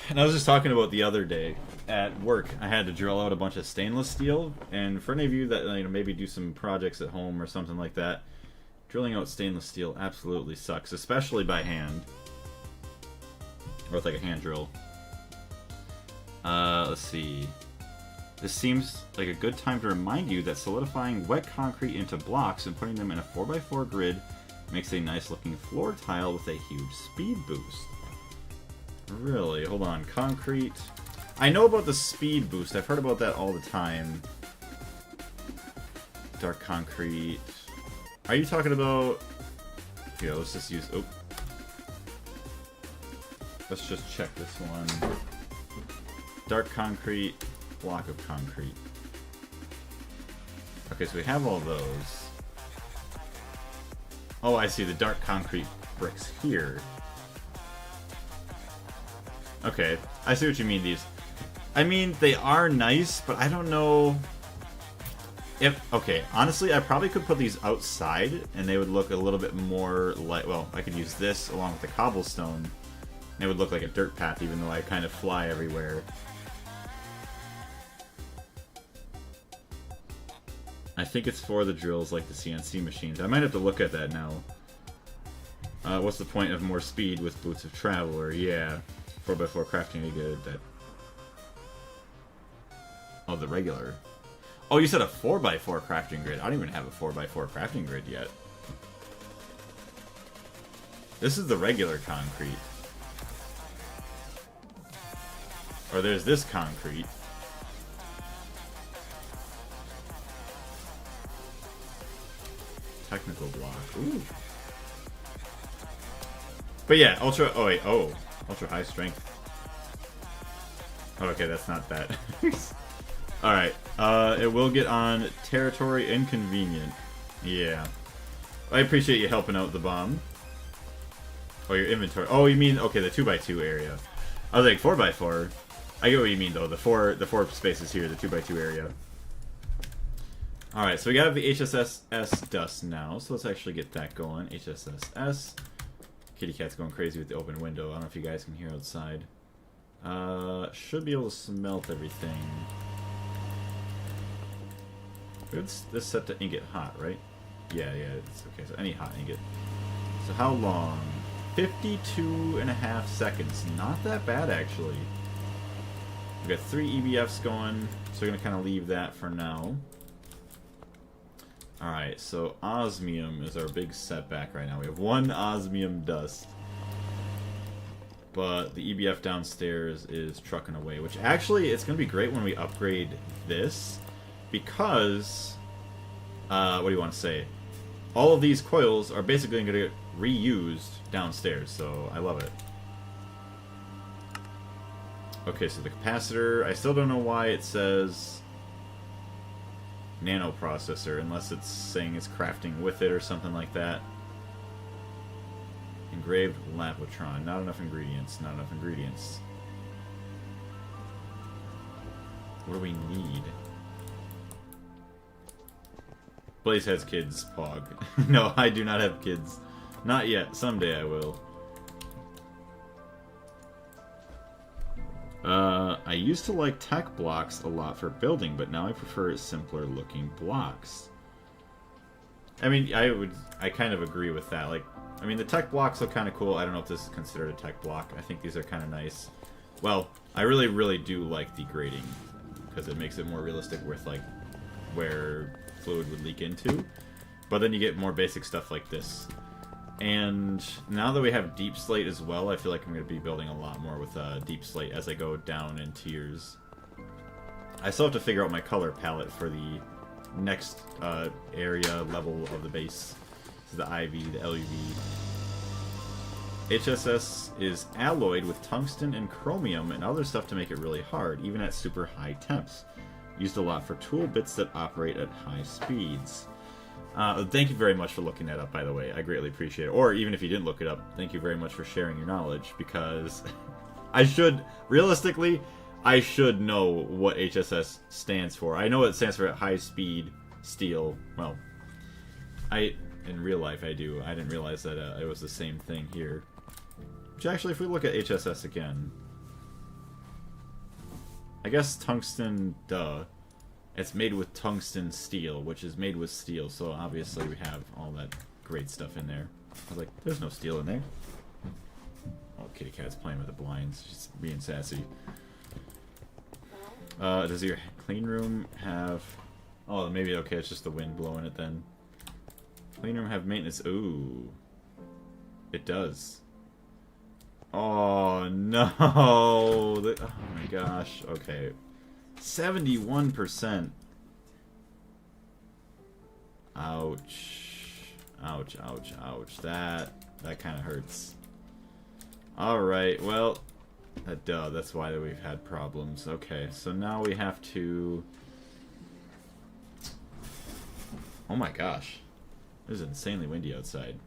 And I was just talking about the other day at work. I had to drill out a bunch of stainless steel, and for any of you that maybe do some projects at home or something like that, drilling out stainless steel absolutely sucks, especially by hand, or with like a hand drill. Let's see. This seems like a good time to remind you that solidifying wet concrete into blocks and putting them in a 4x4 grid makes a nice looking floor tile with a huge speed boost. Really? Hold on. Concrete. I know about the speed boost. I've heard about that all the time. Dark concrete. Are you talking about... Here, let's just use... Oh. Let's just check this one. Dark concrete. Block of concrete. Okay, so we have all those. Oh, I see. The dark concrete bricks here. Okay, I see what you mean, these. I mean, they are nice, but I don't know if... Okay, honestly, I probably could put these outside, and they would look a little bit more like... Well, I could use this along with the cobblestone, and it would look like a dirt path, even though I kind of fly everywhere. I think it's for the drills like the CNC machines. I might have to look at that now. What's the point of more speed with boots of traveler? Yeah. 4x4 crafting be good. That. Oh, the regular. Oh, you said a 4x4 crafting grid. I don't even have a 4x4 crafting grid yet. This is the regular concrete. Or there's this concrete. Technical block. Ooh. But yeah, ultra... Oh, wait. Oh. Ultra high strength. Oh, okay, that's not that. Alright. It will get on territory inconvenient. Yeah. I appreciate you helping out the bomb. Oh, your inventory. Oh, you mean... Okay, the 2x2 area. I was like, 4x4. I get what you mean, though. The four spaces here, the 2x2 area. Alright, so we got the HSS dust now, so let's actually get that going. HSS. Kitty cat's going crazy with the open window. I don't know if you guys can hear outside. Should be able to smelt everything. This set to ingot hot, right? Yeah, it's okay. So any hot ingot. So how long? 52.5 seconds. Not that bad, actually. We've got 3 EBFs going, so we're going to kind of leave that for now. Alright, so osmium is our big setback right now. We have 1 osmium dust. But the EBF downstairs is trucking away, which actually it's going to be great when we upgrade this. Because, what do you want to say? All of these coils are basically going to get reused downstairs, so I love it. Okay, so the capacitor, I still don't know why it says nano processor, unless it's saying it's crafting with it or something like that. Engraved Lapotron. Not enough ingredients. Not enough ingredients. What do we need? Blaze has kids, Pog. No, I do not have kids. Not yet. Someday I will. I used to like tech blocks a lot for building, but now I prefer simpler looking blocks. I mean, I kind of agree with that. Like, I mean, the tech blocks look kind of cool. I don't know if this is considered a tech block. I think these are kind of nice. Well, I really, really do like the grading, because it makes it more realistic with, like, where fluid would leak into. But then you get more basic stuff like this. And now that we have deep slate as well, I feel like I'm going to be building a lot more with deep slate as I go down in tiers. I still have to figure out my color palette for the next area level of the base. This is the IV, the LUV. HSS is alloyed with tungsten and chromium and other stuff to make it really hard, even at super high temps. Used a lot for tool bits that operate at high speeds. Thank you very much for looking that up, by the way. I greatly appreciate it. Or even if you didn't look it up, thank you very much for sharing your knowledge, because realistically, I should know what HSS stands for. I know it stands for high speed steel. Well, in real life I do. I didn't realize that it was the same thing here. Which actually, if we look at HSS again, I guess tungsten, duh. It's made with tungsten steel, which is made with steel, so obviously we have all that great stuff in there. I was like, there's no steel in there. Oh, kitty cat's playing with the blinds. She's being sassy. Does your clean room have... Oh, maybe, okay, it's just the wind blowing it then. Clean room have maintenance... Ooh. It does. Oh, no! Oh my gosh, okay. 71%. Ouch. Ouch, ouch, ouch. That kind of hurts. Alright, well, duh, that's why we've had problems. Okay, so now we have to... Oh my gosh. It is insanely windy outside.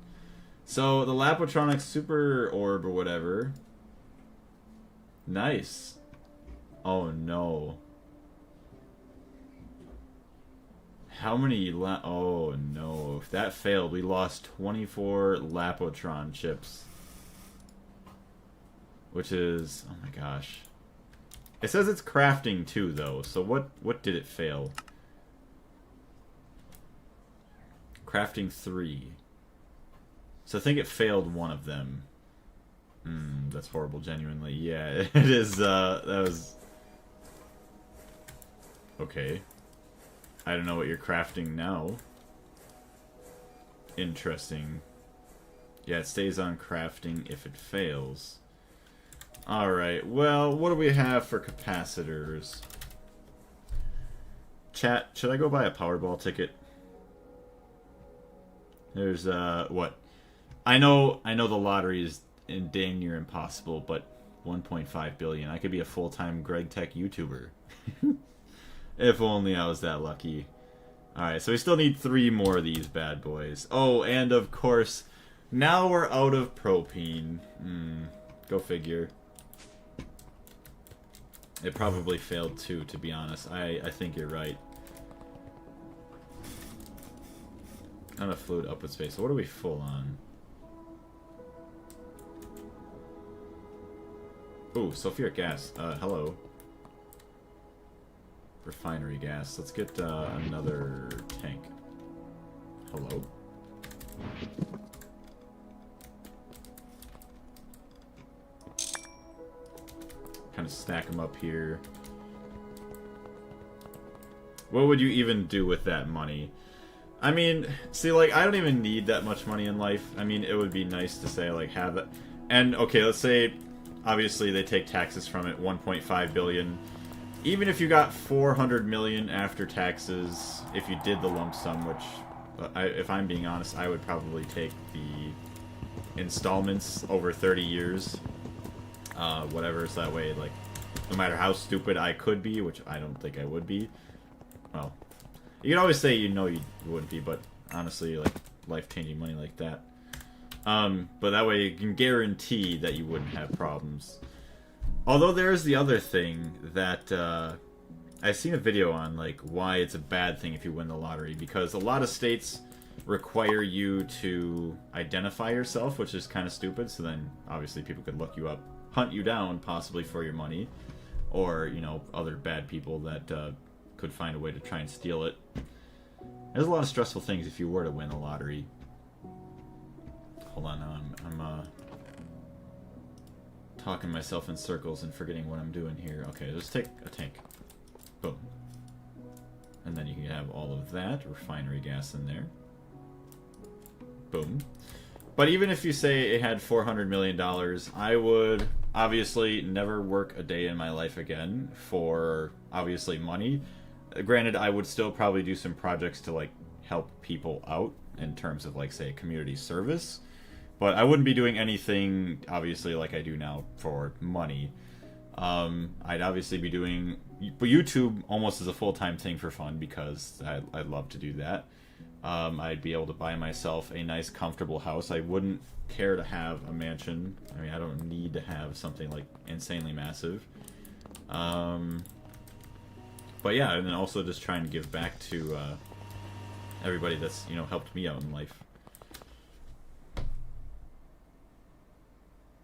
So, the Lapotronic Super Orb or whatever. Nice. Oh no. How many oh no. If that failed, we lost 24 Lapotron chips. Which is... Oh my gosh. It says it's crafting too, though. So what did it fail? Crafting 3. So I think it failed one of them. That's horrible, genuinely. Yeah, it is, that was... Okay. I don't know what you're crafting now. Interesting. Yeah, it stays on crafting if it fails. Alright, well, what do we have for capacitors? Chat, should I go buy a Powerball ticket? There's, what? I know the lottery is dang near impossible, but 1.5 billion. I could be a full-time Gregtech YouTuber. If only I was that lucky. Alright, so we still need 3 more of these bad boys. Oh, and of course, now we're out of propane. Go figure. It probably failed too, to be honest. I think you're right. Not a fluid output space. So what are we full on? Ooh, sulfuric gas. Hello. Refinery gas. Let's get another tank. Hello. Kind of stack them up here. What would you even do with that money? I mean, see, like, I don't even need that much money in life. I mean, it would be nice to say, like, have it. And, okay, let's say, obviously, they take taxes from it, 1.5 billion. Even if you got 400 million after taxes, if you did the lump sum, which, if I'm being honest, I would probably take the installments over 30 years. Whatever, so that way, like, no matter how stupid I could be, which I don't think I would be, well, you can always say you know you wouldn't be, but honestly, like, life-changing money like that. But that way you can guarantee that you wouldn't have problems. Although there's the other thing that, I've seen a video on, like, why it's a bad thing if you win the lottery, because a lot of states require you to identify yourself, which is kind of stupid, so then, obviously, people could look you up, hunt you down, possibly for your money, or, you know, other bad people that, could find a way to try and steal it. There's a lot of stressful things if you were to win the lottery. Hold on, now I'm talking myself in circles and forgetting what I'm doing here. Okay, let's take a tank. Boom. And then you can have all of that refinery gas in there. Boom. But even if you say it had $400 million, I would obviously never work a day in my life again for, obviously, money. Granted, I would still probably do some projects to, like, help people out in terms of, like, say, community service. But I wouldn't be doing anything, obviously, like I do now for money. I'd obviously be doing YouTube almost as a full-time thing for fun because I'd love to do that. I'd be able to buy myself a nice, comfortable house. I wouldn't care to have a mansion. I mean, I don't need to have something, like, insanely massive. But yeah, and then also just trying to give back to everybody that's, you know, helped me out in life.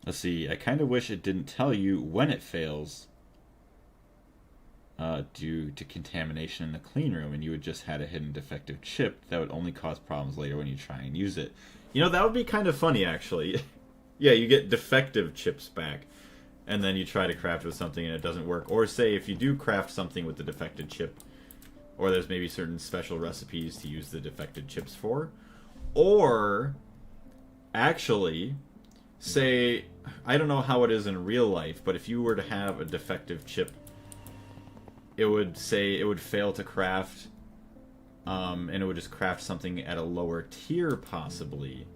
Let's see, I kind of wish it didn't tell you when it fails due to contamination in the clean room, and you would just had a hidden defective chip that would only cause problems later when you try and use it. You know, that would be kind of funny, actually. Yeah, you get defective chips back, and then you try to craft with something and it doesn't work. Or say, if you do craft something with the defective chip, or there's maybe certain special recipes to use the defective chips for. Or, actually, say, I don't know how it is in real life, but if you were to have a defective chip, it would say it would fail to craft, and it would just craft something at a lower tier, possibly.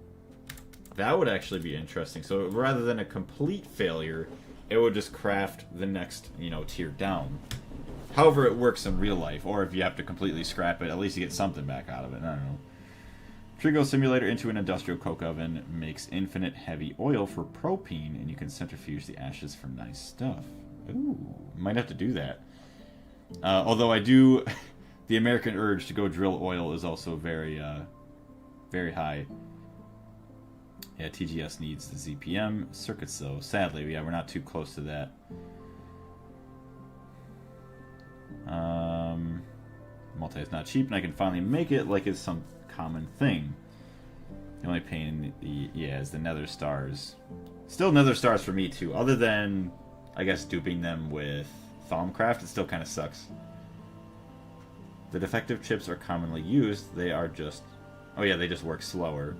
That would actually be interesting. So rather than a complete failure, it would just craft the next, you know, tier down. However it works in real life, or if you have to completely scrap it, at least you get something back out of it. I don't know. Trigo simulator into an industrial coke oven makes infinite heavy oil for propane, and you can centrifuge the ashes for nice stuff. Ooh, might have to do that. Although I do, the American urge to go drill oil is also very, very high. Yeah, TGS needs the ZPM circuits though. Sadly, yeah, we're not too close to that. Multi is not cheap, and I can finally make it like it's some common thing. The only pain, is the nether stars. Still nether stars for me too. Other than, I guess, duping them with Thaumcraft, it still kind of sucks. The defective chips are commonly used. They are just, oh yeah, they just work slower.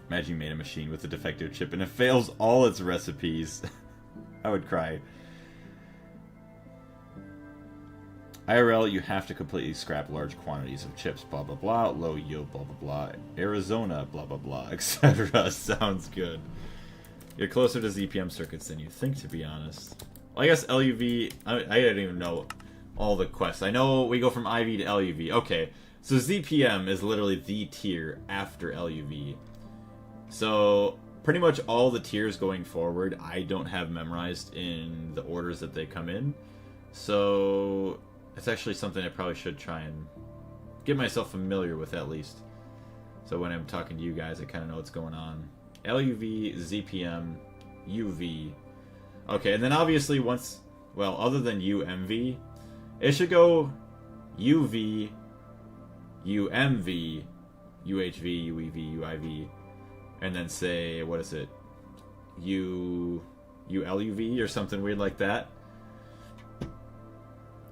Imagine you made a machine with a defective chip and it fails all its recipes. I would cry. IRL, you have to completely scrap large quantities of chips, blah blah blah, low yield, blah blah blah, Arizona, blah blah blah, etc. Sounds good. You're closer to ZPM circuits than you think, to be honest. Well, I guess LUV, I didn't even know all the quests. I know we go from IV to LUV. Okay, so ZPM is literally the tier after LUV. So, pretty much all the tiers going forward, I don't have memorized in the orders that they come in. So, it's actually something I probably should try and get myself familiar with at least. So when I'm talking to you guys, I kind of know what's going on. LUV, ZPM, UV. Okay, and then obviously once, well, other than UMV, it should go UV, UMV, UHV, UEV, UIV, and then say, what is it? ULUV or something weird like that.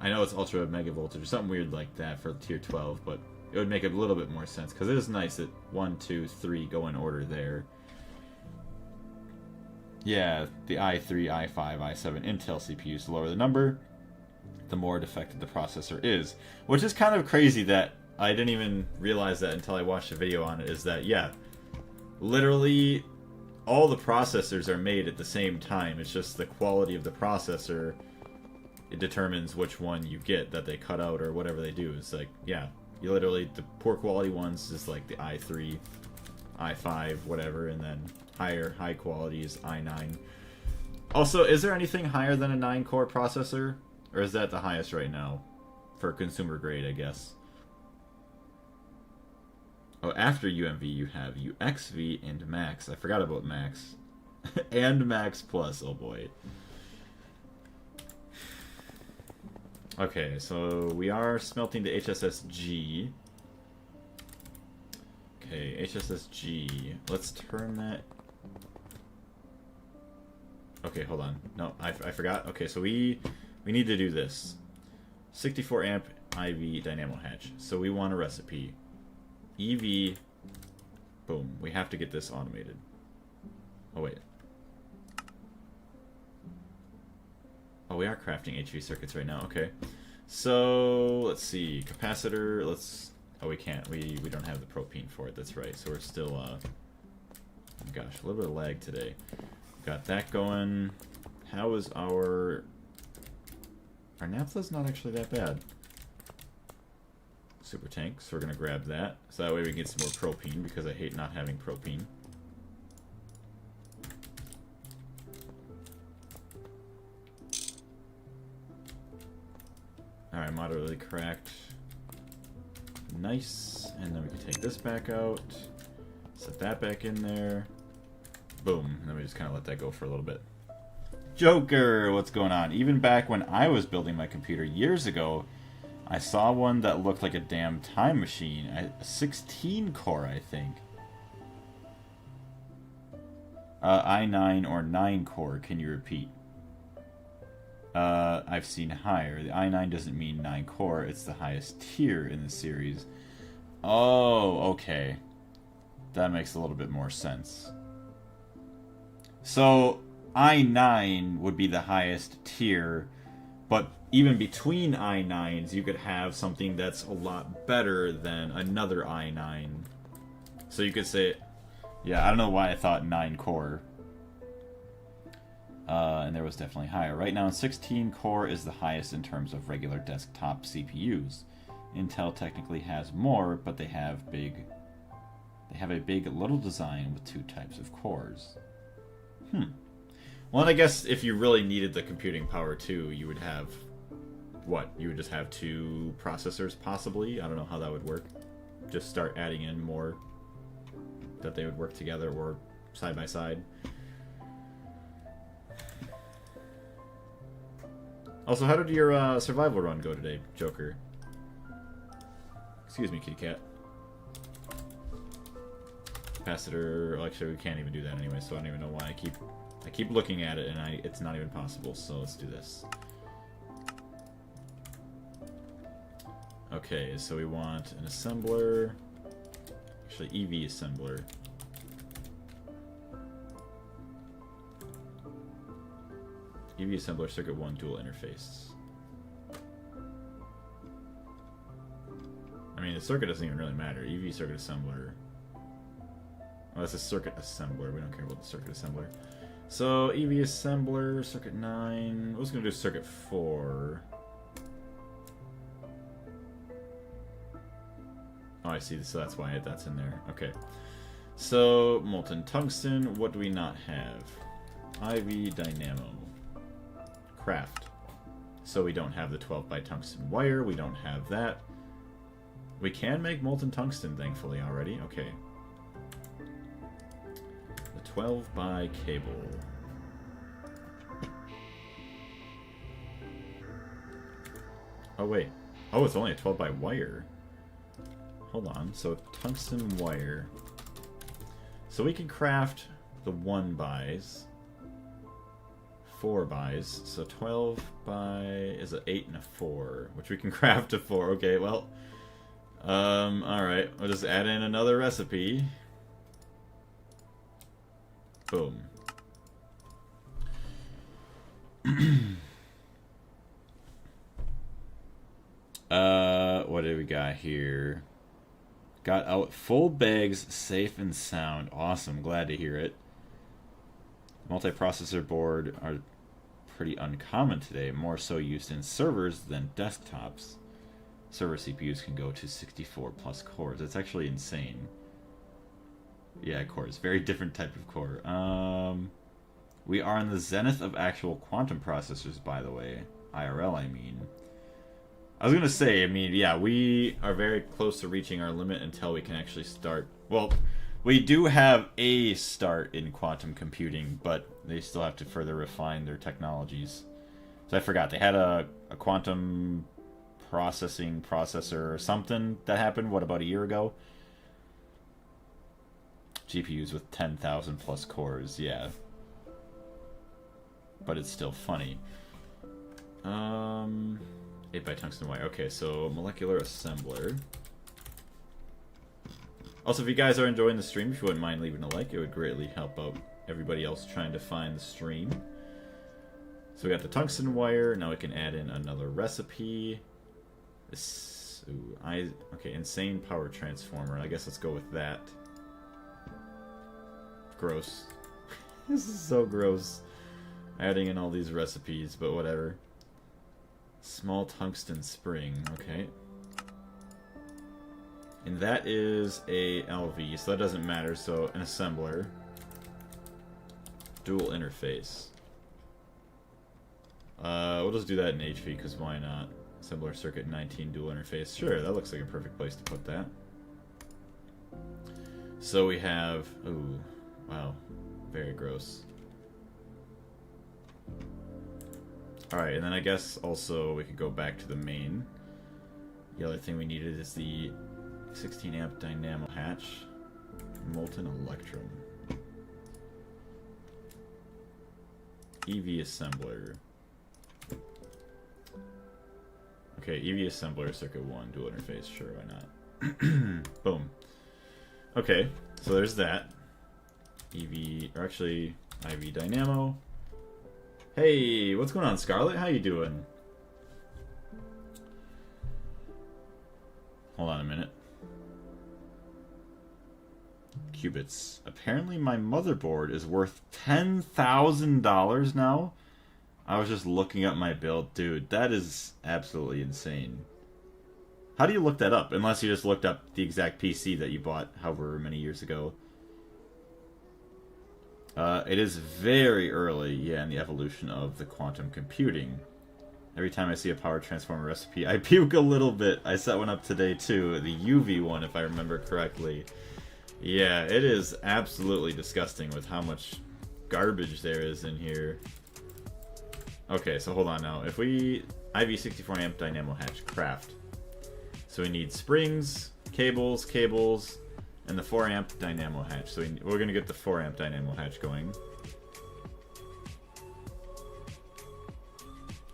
I know it's ultra mega voltage or something weird like that for tier 12, but it would make a little bit more sense because it is nice that 1, 2, 3 go in order there. Yeah, the i3, i5, i7 Intel CPUs, the lower the number, the more defective the processor is. Which is kind of crazy that I didn't even realize that until I watched a video on it, is that, yeah, literally all the processors are made at the same time. It's just the quality of the processor, it determines which one you get that they cut out or whatever they do. It's like, yeah, you literally, the poor quality ones is like the i3, i5, whatever, and then high quality is i9. Also, is there anything higher than a 9-core processor? Or is that the highest right now? For consumer grade, I guess. Oh, after UMV you have UXV and Max. I forgot about Max. And Max Plus, oh boy. Okay, so we are smelting the HSSG. Okay, HSSG. Let's turn that... Okay, hold on. No, I forgot. Okay, so we need to do this. 64 amp IV dynamo hatch. So we want a recipe. EV Boom. We have to get this automated. Oh, wait. Oh, we are crafting HV circuits right now. Okay. So, let's see. Capacitor, let's... Oh, we can't. We don't have the propane for it. That's right. So we're still, oh gosh, a little bit of lag today. Got that going. How is our... Our naphtha's not actually that bad. Super tank, so we're going to grab that. So that way we can get some more propane, because I hate not having propane. Alright, moderately cracked. Nice. And then we can take this back out. Set that back in there. Boom. And then we just kind of let that go for a little bit. Joker! What's going on? Even back when I was building my computer years ago, I saw one that looked like a damn time machine. A 16 core, I think. i9 or 9 core, can you repeat? I've seen higher. The i9 doesn't mean 9 core, it's the highest tier in the series. Oh, okay. That makes a little bit more sense. So, i9 would be the highest tier, but even between i9s, you could have something that's a lot better than another i9. So you could say, yeah, I don't know why I thought 9 core. And there was definitely higher. Right now, 16 core is the highest in terms of regular desktop CPUs. Intel technically has more, but they have a big little design with 2 types of cores. Well, and I guess if you really needed the computing power too, you would have what? You would just have 2 processors possibly? I don't know how that would work. Just start adding in more that they would work together or side by side. Also, how did your survival run go today, Joker? Excuse me, kitty cat. Capacitor. Well, actually, we can't even do that anyway, so I don't even know why I keep looking at it and it's not even possible. So let's do this. Okay, so we want an assembler. Actually, EV assembler. EV assembler, circuit 1, dual interface. I mean, the circuit doesn't even really matter. EV circuit assembler. Oh, that's a circuit assembler. We don't care about the circuit assembler. So, EV assembler, circuit 9. I was going to do circuit 4. Oh, I see. So that's why that's in there. Okay. So, molten tungsten. What do we not have? IV dynamo. Craft. So we don't have the 12 by tungsten wire. We don't have that. We can make molten tungsten, thankfully, already. Okay. The 12 by cable. Oh, wait. Oh, it's only a 12 by wire. Hold on. So, tungsten wire. So we can craft the 1 bys. 4 bys. So 12 by is an 8 and a 4, which we can craft to 4. Okay, well. Alright. We'll just add in another recipe. Boom. What do we got here? Got out full bags, safe and sound. Awesome, glad to hear it. Multiprocessor board are pretty uncommon today, more so used in servers than desktops. Server CPUs can go to 64 plus cores. That's actually insane. Yeah, cores. Very different type of core. We are in the zenith of actual quantum processors, by the way. IRL, I mean. I was going to say, I mean, yeah, we are very close to reaching our limit until we can actually start. Well, we do have a start in quantum computing, but they still have to further refine their technologies. So I forgot, they had a quantum processor or something that happened, what, about a year ago? GPUs with 10,000 plus cores, yeah. But it's still funny. 8 by tungsten wire. Okay, so molecular assembler. Also, if you guys are enjoying the stream, if you wouldn't mind leaving a like, it would greatly help out everybody else trying to find the stream. So we got the tungsten wire. Now we can add in another recipe. This, ooh, okay, insane power transformer. I guess let's go with that. Gross. This is so gross. Adding in all these recipes, but whatever. Small tungsten spring. Okay. And that is a LV, so that doesn't matter. So an assembler. Dual interface. We'll just do that in HV, because why not? Assembler circuit 19 dual interface. Sure, that looks like a perfect place to put that. So we have... Ooh, wow. Very gross. Alright, and then I guess also we could go back to the main. The other thing we needed is the 16 amp dynamo hatch. Molten electrum. EV assembler. Okay, EV assembler circuit 1 dual interface. Sure, why not? Boom. Okay, so there's that. EV, or actually IV dynamo. Hey, what's going on, Scarlet? How you doing? Hold on a minute. Qubits. Apparently my motherboard is worth $10,000 now. I was just looking up my build. Dude, that is absolutely insane. How do you look that up? Unless you just looked up the exact PC that you bought however many years ago. It is very early, yeah, in the evolution of the quantum computing. Every time I see a power transformer recipe, I puke a little bit. I set one up today too, the UV one, if I remember correctly. Yeah, it is absolutely disgusting with how much garbage there is in here. Okay, so hold on now. If we... IV 64 amp dynamo hatch craft. So we need springs, cables, and the 4 amp dynamo hatch. So we're going to get the 4 amp dynamo hatch going.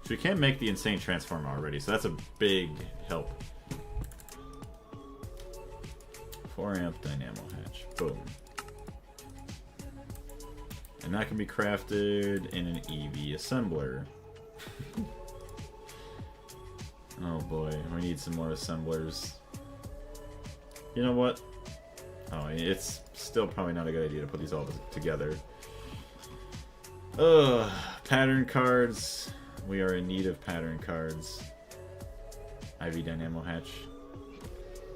So we can make the insane transformer already, so that's a big help. 4 amp dynamo hatch. Boom. And that can be crafted in an EV assembler. Oh boy, we need some more assemblers. You know what? Oh, it's still probably not a good idea to put these all together. Ugh, pattern cards. We are in need of pattern cards. IV dynamo hatch.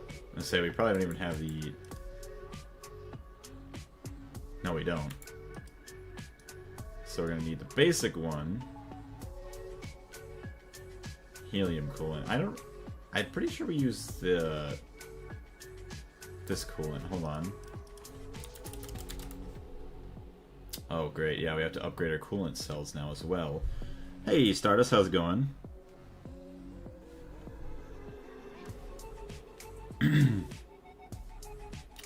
I'm gonna say we probably don't even have the... No, we don't. So we're gonna need the basic one. Helium coolant. I'm pretty sure we use the... this coolant. Hold on. Oh, great. Yeah, we have to upgrade our coolant cells now as well. Hey, Stardust, how's it going?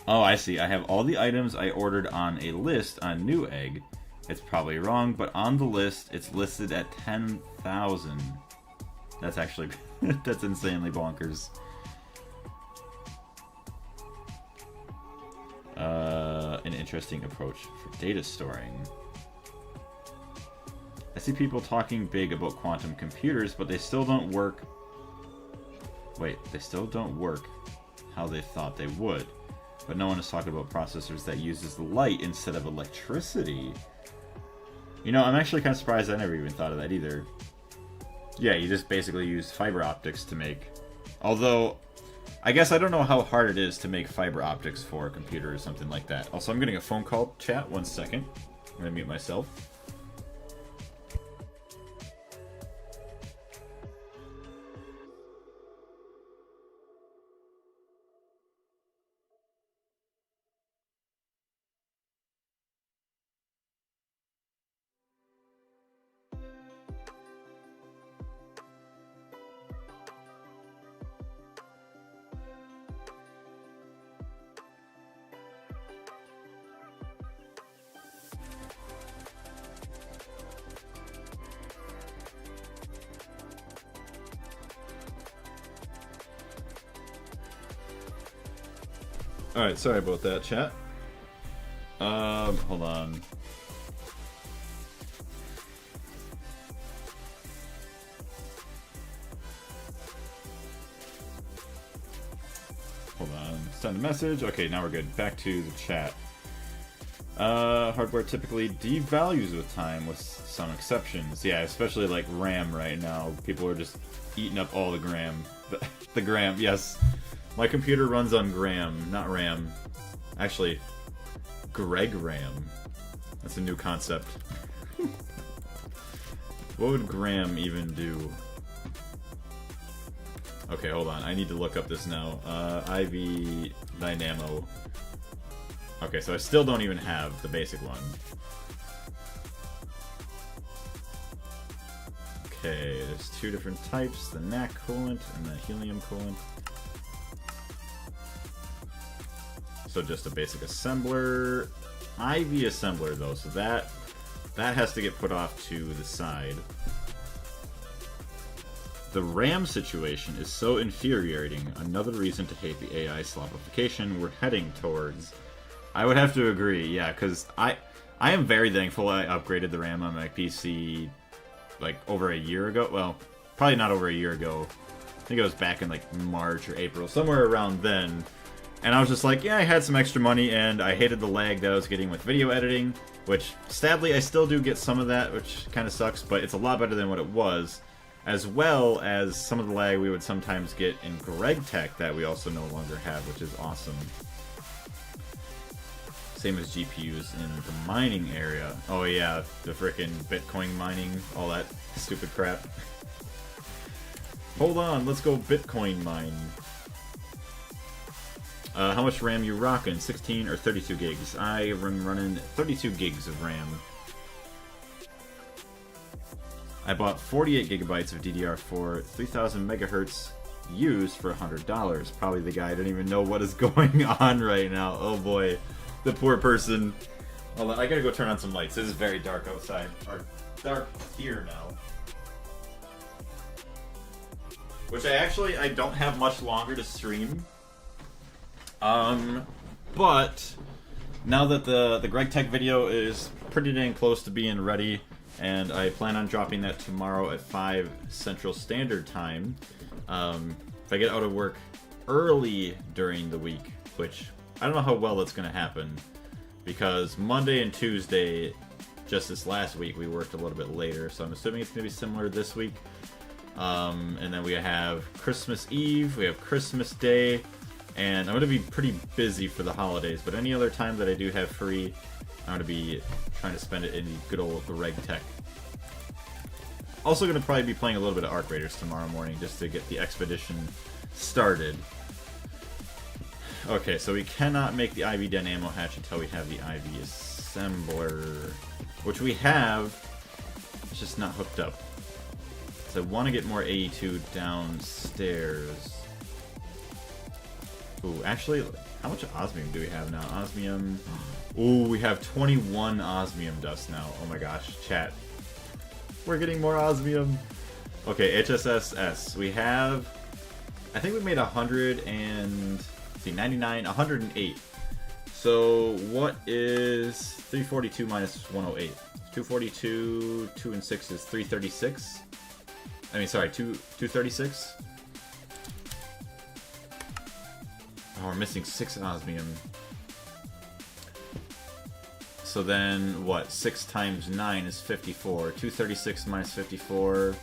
Oh, I see. I have all the items I ordered on a list on Newegg. It's probably wrong, but on the list, it's listed at 10,000. That's actually... that's insanely bonkers. An interesting approach for data storing. I see people talking big about quantum computers, but they still don't work... Wait, they still don't work how they thought they would. But no one is talking about processors that uses light instead of electricity. You know, I'm actually kind of surprised I never even thought of that either. Yeah, you just basically use fiber optics to make... Although, I guess I don't know how hard it is to make fiber optics for a computer or something like that. Also, I'm getting a phone call, chat. 1 second. I'm going to mute myself. Alright, sorry about that, chat. Hold on. Hold on. Send a message. Okay, now we're good. Back to the chat. Hardware typically devalues with time, with some exceptions. Yeah, especially like RAM right now. People are just eating up all the gram. The gram, yes. My computer runs on gram, not RAM. Actually, Greg RAM. That's a new concept. What would gram even do? Okay, hold on. I need to look up this now. IV Dynamo. Okay, so I still don't even have the basic one. Okay, there's two different types, the NAC coolant and the helium coolant. So just a basic assembler. IV assembler though, so that has to get put off to the side. The RAM situation is so infuriating, another reason to hate the AI slopification we're heading towards. I would have to agree, yeah, because I am very thankful I upgraded the RAM on my PC like over a year ago. Well, probably not over a year ago. I think it was back in like March or April, somewhere around then. And I was just like, yeah, I had some extra money and I hated the lag that I was getting with video editing, which sadly I still do get some of that, which kind of sucks, but it's a lot better than what it was. As well as some of the lag we would sometimes get in Gregtech that we also no longer have, which is awesome. Same as GPUs in the mining area. Oh yeah, the frickin' Bitcoin mining, all that stupid crap. Hold on, let's go Bitcoin mine. How much RAM you rockin'? 16 or 32 gigs? I am running 32 gigs of RAM. I bought 48 gigabytes of DDR4, 3000 megahertz used for $100. Probably the guy didn't even know what is going on right now. Oh boy, the poor person. Hold on, I gotta go turn on some lights. This is very dark outside. Or dark here now. Which I don't have much longer to stream. But now that the Gregtech video is pretty dang close to being ready, and I plan on dropping that tomorrow at 5 Central Standard Time. If I get out of work early during the week, which I don't know how well that's going to happen, because Monday and Tuesday, just this last week, we worked a little bit later, so I'm assuming it's going to be similar this week. And then we have Christmas Eve, we have Christmas Day, and I'm going to be pretty busy for the holidays, but any other time that I do have free, I'm going to be trying to spend it in good old Gregtech. Also going to probably be playing a little bit of Arc Raiders tomorrow morning just to get the expedition started. Okay, so we cannot make the IV Dynamo hatch until we have the IV assembler, which we have, it's just not hooked up. So I want to get more AE2 downstairs. Ooh, actually, how much osmium do we have now? Osmium. Ooh, we have 21 osmium dust now. Oh my gosh, chat. We're getting more osmium. Okay, HSSS. We have, I think we made 99, 108. So what is 342 minus 108? 242, 2 and 6 is 336. I mean, sorry, 236. Oh, we're missing 6 osmium. So then, what? 6 times 9 is 54. 236 minus 54.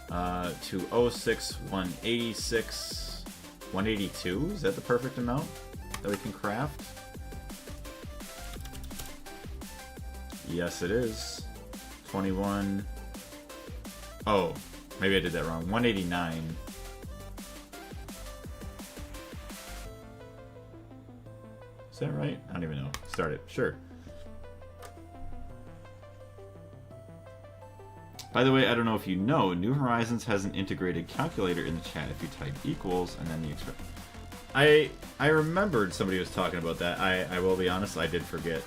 206, 186, 182. Is that the perfect amount that we can craft? Yes, it is. 21. Oh, maybe I did that wrong. 189. Is that right? I don't even know. Start it. Sure. By the way, I don't know if you know, New Horizons has an integrated calculator in the chat if you type equals and then the expression. I remembered somebody was talking about that. I will be honest, I did forget.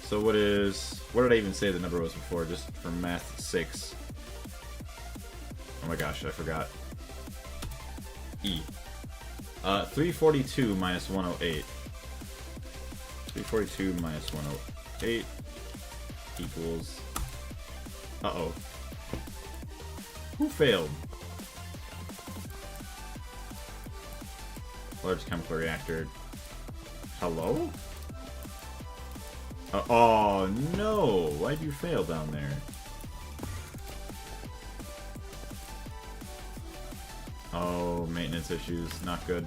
So what did I even say the number was before, just for math's sakes? Oh my gosh, I forgot. E. 342 minus 108. 342 minus 108 equals... Uh-oh. Who failed? Large chemical reactor. Hello? Oh no! Why'd you fail down there? Oh, maintenance issues. Not good.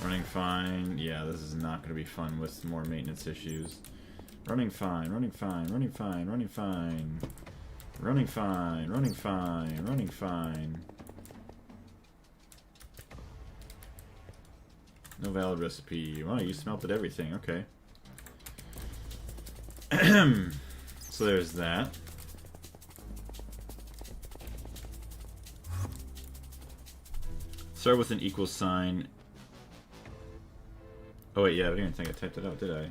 Running fine. Yeah, this is not going to be fun with more maintenance issues. Running fine, running fine, running fine, running fine. Running fine, running fine, running fine. No valid recipe. Wow, you smelted everything. Okay. So there's that. Start with an equal sign. Oh wait, yeah, I didn't even think I typed it out, did I?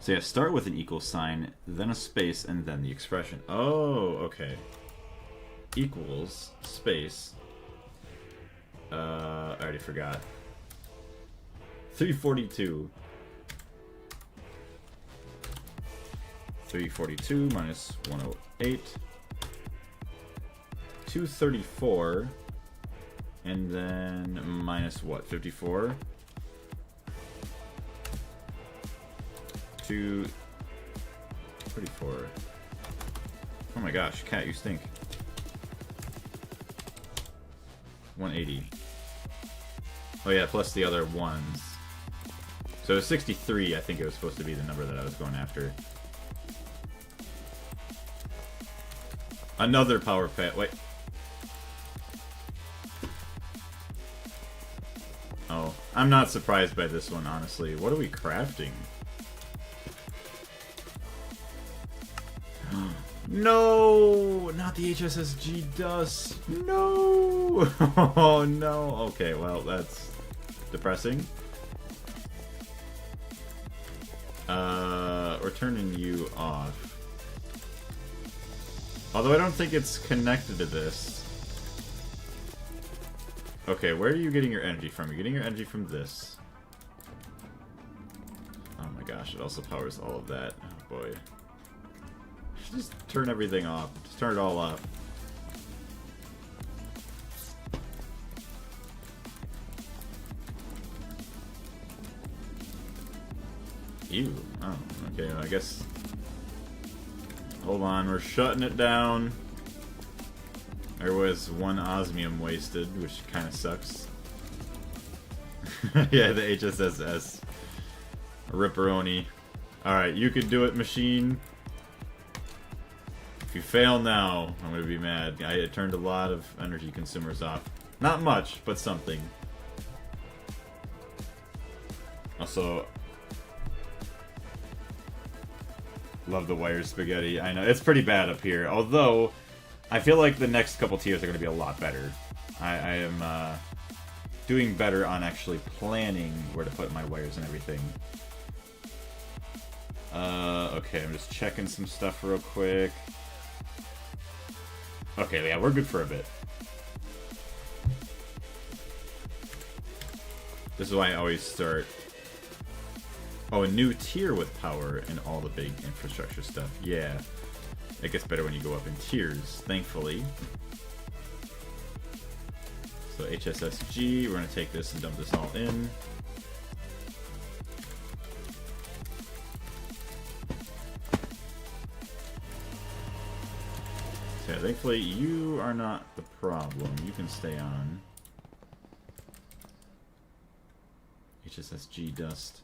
So yeah, start with an equal sign, then a space, and then the expression. Oh, okay. Equals, space. I already forgot. 342. 342 minus 108. 234. And then minus what? 54? 234. Oh my gosh, cat, you stink. 180. Oh yeah, plus the other ones. So 63, I think it was supposed to be the number that I was going after. Another power pad. Wait. Oh, I'm not surprised by this one, honestly. What are we crafting? No! Not the HSSG dust! No! Oh no! Okay, well, that's depressing. We're turning you off. Although I don't think it's connected to this. Okay, where are you getting your energy from? You're getting your energy from this. Oh my gosh, it also powers all of that. Oh boy. Just turn everything off. Just turn it all off. Ew. Oh, okay, well, I guess... Hold on, we're shutting it down. There was one osmium wasted, which kind of sucks. Yeah, the HSSS. Ripperoni. Alright, you could do it, machine. If you fail now, I'm gonna be mad. I turned a lot of energy consumers off. Not much, but something. Also, love the wire spaghetti. I know, it's pretty bad up here. Although, I feel like the next couple tiers are going to be a lot better. I am doing better on actually planning where to put my wires and everything. Okay, I'm just checking some stuff real quick. Okay, yeah, we're good for a bit. This is why I always start... Oh, a new tier with power and all the big infrastructure stuff. Yeah. It gets better when you go up in tiers, thankfully. So HSSG, we're going to take this and dump this all in. So yeah, thankfully you are not the problem. You can stay on. HSSG dust.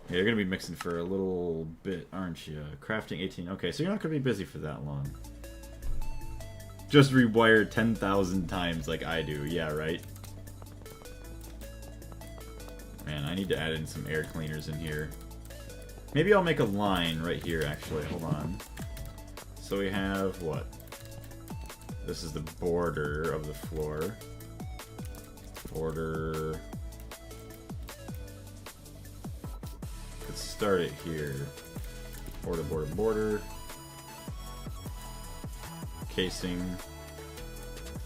Yeah, you're going to be mixing for a little bit, aren't you? Crafting 18. Okay, so you're not going to be busy for that long. Just rewire 10,000 times like I do. Yeah, right? Man, I need to add in some air cleaners in here. Maybe I'll make a line right here, actually. Hold on. So we have, what? This is the border of the floor. Border... Start it here. Border, border, border. casing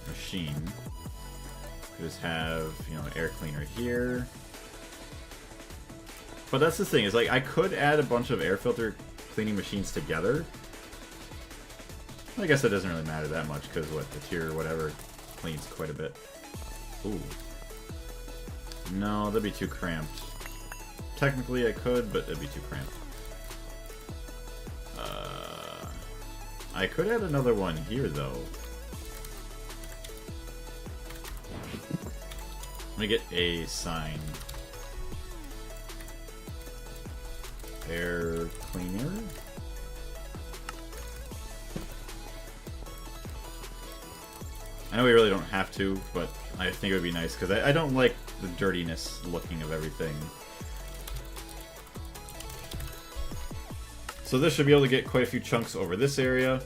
machine. We just have, you know, an air cleaner here. But that's the thing, is like I could add a bunch of air filter cleaning machines together. I guess that doesn't really matter that much because what, the tier whatever cleans quite a bit. Ooh. No, that'd be too cramped. Technically I could, but it'd be too cramped. I could add another one here though. Let me get a sign. Air cleaner. I know we really don't have to, but I think it would be nice because I don't like the dirtiness looking of everything. So this should be able to get quite a few chunks over this area.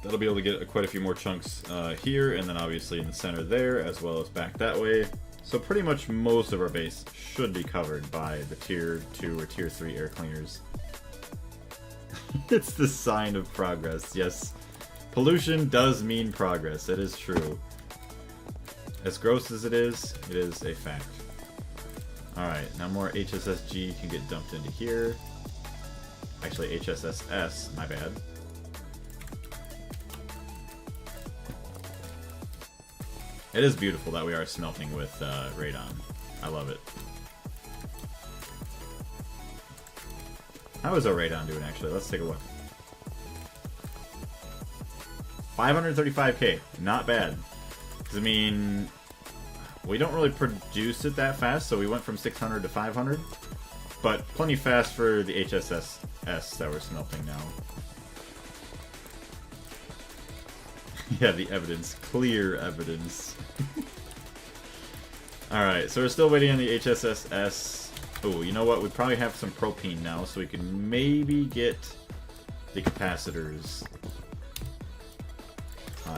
That'll be able to get quite a few more chunks here, and then obviously in the center there, as well as back that way. So pretty much most of our base should be covered by the tier 2 or tier 3 air cleaners. It's the sign of progress, yes. Pollution does mean progress, it is true. As gross as it is a fact. Alright, now more HSSG can get dumped into here. Actually, HSSS, my bad. It is beautiful that we are smelting with radon. I love it. How is our radon doing, actually? Let's take a look. 535k. Not bad. Because, I mean, we don't really produce it that fast, so we went from 600 to 500. But plenty fast for the HSSS that we're smelting now. Yeah, the evidence. Clear evidence. Alright, so we're still waiting on the HSSS. Oh, you know what? We probably have some propane now, so we can maybe get the capacitors.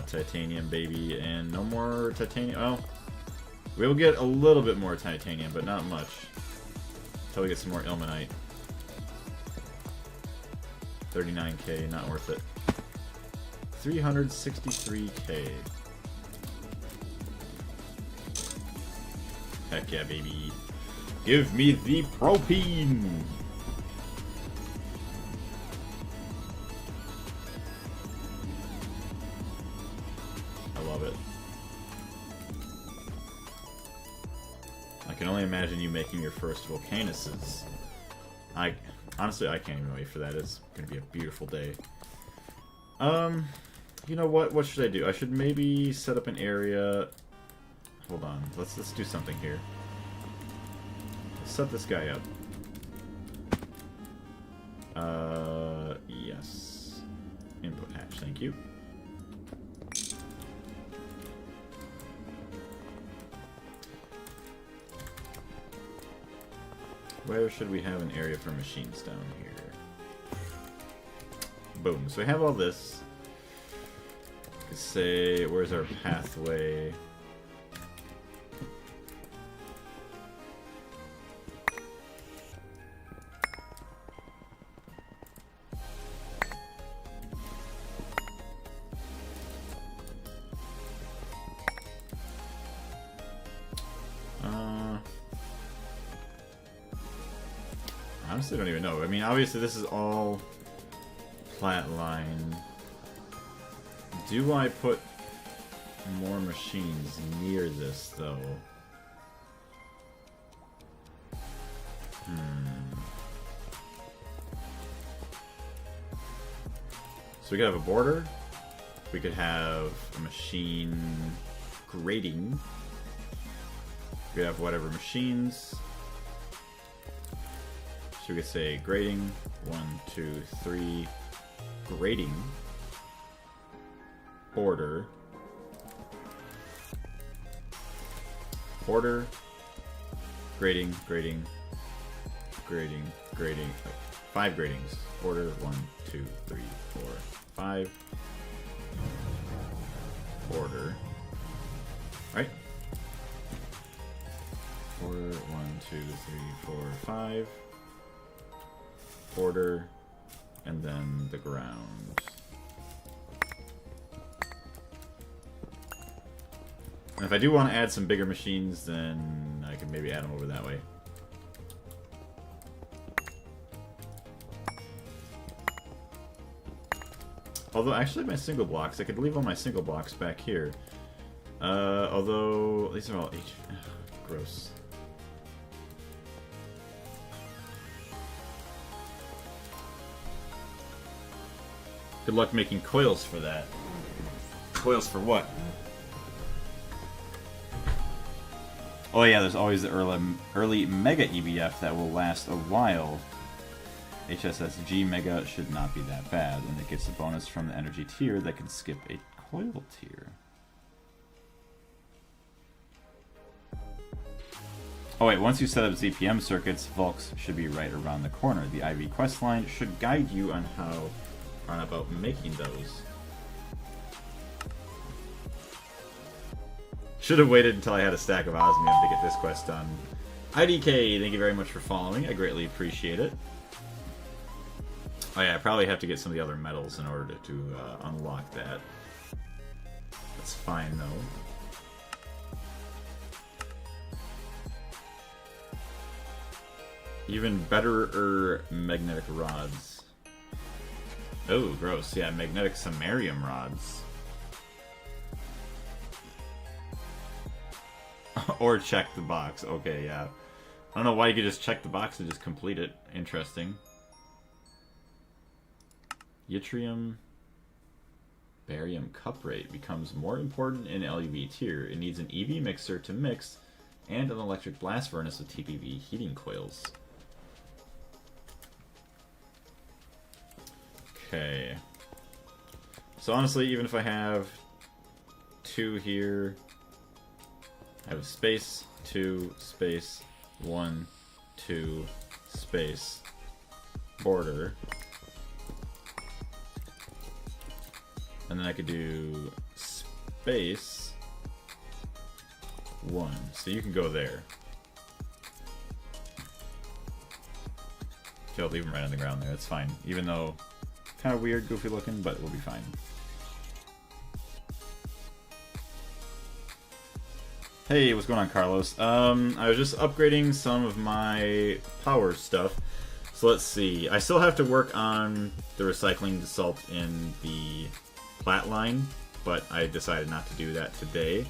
Titanium, baby. And no more titanium. Well, we will get a little bit more titanium, but not much. Until we get some more ilmenite. 39k, not worth it. 363k. Heck yeah, baby. Give me the propane! I love it. I can only imagine you making your first volcanuses. Honestly, I can't even wait for that. It's gonna be a beautiful day. You know what? What should I do? I should maybe set up an area. Hold on. Let's do something here. Let's set this guy up. Yes. Input hatch. Thank you. Where should we have an area for machines down here? Boom. So we have all this. Could say, where's our pathway? Honestly, I don't even know. I mean, obviously this is all flatline. Do I put more machines near this, though? So we could have a border. We could have a machine grading. We could have whatever machines. So we could say grading, 1, 2, 3, grading, border, border, grading, grading, grading, grading, 5 gradings, border, 1, 2, 3, 4, 5, border, right? Border, 1, 2, 3, 4, 5. Border, and then the ground. And if I do want to add some bigger machines, then I can maybe add them over that way. Although, actually, my single blocks, I could leave all my single blocks back here. Although, these are all H... gross. Good luck making coils for that. Coils for what? Oh yeah, there's always the early Mega EBF that will last a while. HSSG Mega should not be that bad, and it gets a bonus from the energy tier that can skip a coil tier. Oh wait, once you set up ZPM circuits, Volks should be right around the corner. The IV questline should guide you on about making those. Should have waited until I had a stack of osmium to get this quest done. IDK, thank you very much for following. I greatly appreciate it. Oh yeah, I probably have to get some of the other metals in order to unlock that. That's fine though. Even better magnetic rods. Oh, gross. Yeah, magnetic samarium rods. Or check the box. Okay, yeah. I don't know why you could just check the box and just complete it. Interesting. Yttrium barium cup rate becomes more important in LUV tier. It needs an EV mixer to mix and an electric blast furnace with TPV heating coils. Okay. So honestly, even if I have 2 here, I have space, 2, space, 1, 2, space, border. And then I could do space 1. So you can go there. Okay, I'll leave them right on the ground there. That's fine. Even though kind of weird, goofy looking, but we'll be fine. Hey, what's going on, Carlos? I was just upgrading some of my power stuff. So let's see. I still have to work on the recycling salt in the plat line, but I decided not to do that today.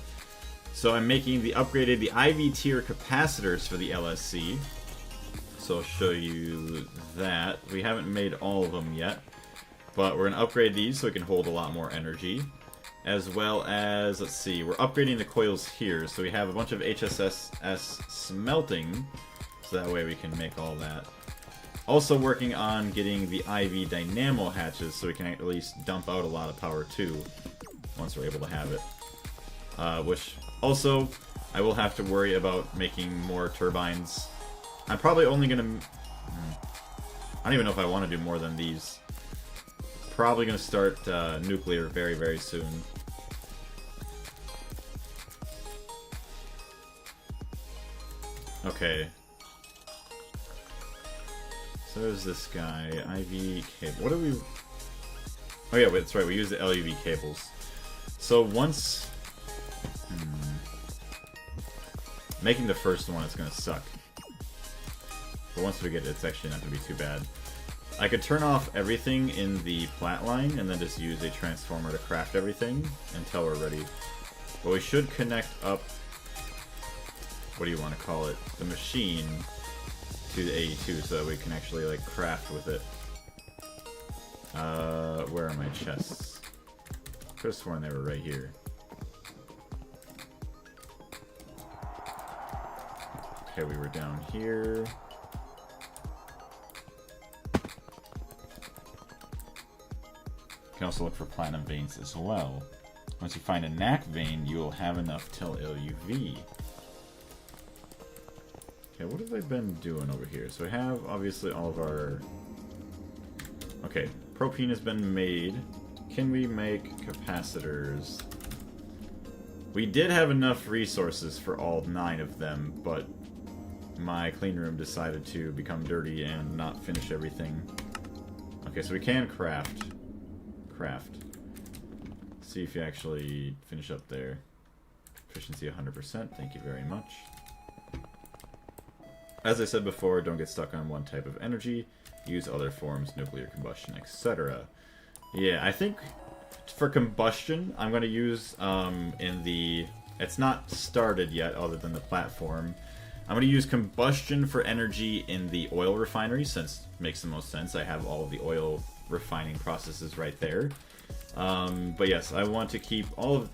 So I'm making the IV tier capacitors for the LSC. So I'll show you that. We haven't made all of them yet, but we're going to upgrade these so we can hold a lot more energy. As well as, let's see, we're upgrading the coils here. So we have a bunch of HSS smelting, so that way we can make all that. Also working on getting the IV dynamo hatches so we can at least dump out a lot of power too, once we're able to have it. Which also, I will have to worry about making more turbines. I'm probably only going to... I don't even know if I want to do more than these. Probably going to start nuclear very, very soon. Okay. So there's this guy, IV cable. What do we... Oh yeah, that's right, we use the LUV cables. So once... Making the first one is going to suck. But once we get it, it's actually not going to be too bad. I could turn off everything in the plat line and then just use a transformer to craft everything until we're ready. But we should connect up... What do you want to call it? The machine to the AE2 so that we can actually like craft with it. Where are my chests? Could have sworn they were right here. Okay, we were down here. You can also look for platinum veins as well. Once you find a knack vein, you will have enough till LUV. Okay, what have I been doing over here? So we have, obviously, all of our... Okay, propene has been made. Can we make capacitors? We did have enough resources for all 9 of them, but my clean room decided to become dirty and not finish everything. Okay, so we can craft. See if you actually finish up there. efficiency 100%. Thank you very much. As I said before, don't get stuck on one type of energy. Use other forms, nuclear combustion, etc. Yeah, I think for combustion, I'm going to use in the... It's not started yet, other than the platform. I'm going to use combustion for energy in the oil refinery, since it makes the most sense. I have all of the oil refining processes right there. But yes, I want to keep all of...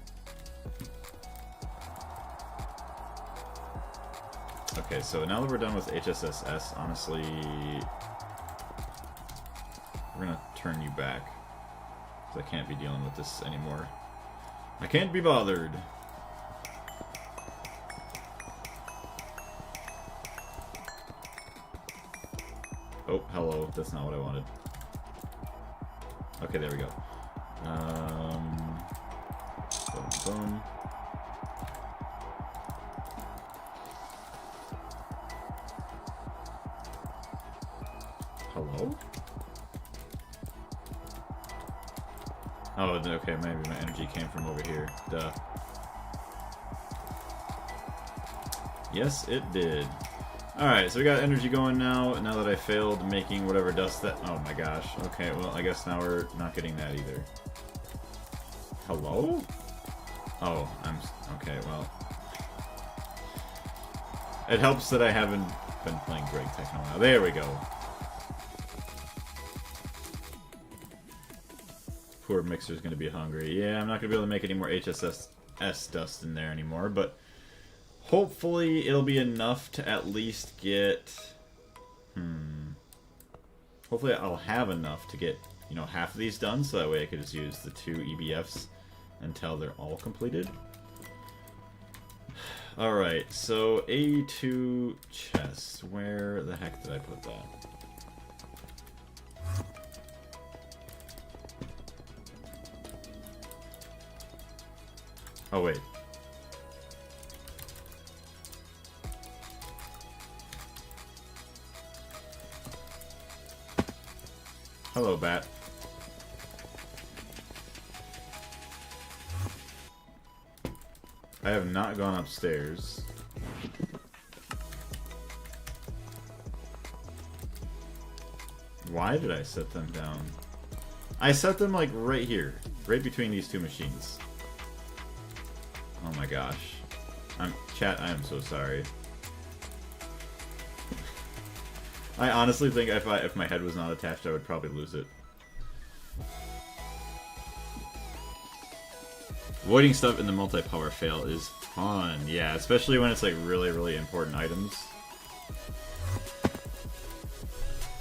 Okay, so now that we're done with HSSS, honestly... We're gonna turn you back. Because I can't be dealing with this anymore. I can't be bothered. Oh, hello. That's not what I wanted. Okay, there we go. Boom, boom. Hello? Oh, okay, maybe my energy came from over here. Duh. Yes, it did. Alright, so we got energy going now that I failed making whatever dust that... Oh my gosh. Okay, well, I guess now we're not getting that either. Hello? Oh, okay, well... It helps that I haven't been playing Gregtech in a while. There we go. Poor Mixer's gonna be hungry. Yeah, I'm not gonna be able to make any more HSS dust in there anymore, but hopefully it'll be enough to at least get... Hopefully I'll have enough to get, you know, half of these done, so that way I could just use the 2 EBFs until they're all completed. Alright, so A2 chests. Where the heck did I put that? Oh, wait. Hello, bat. I have not gone upstairs. Why did I set them down? I set them, like, right here. Right between these two machines. Oh my gosh. Chat, I am so sorry. I honestly think if my head was not attached, I would probably lose it. Avoiding stuff in the multi-power fail is fun. Yeah, especially when it's like really, really important items.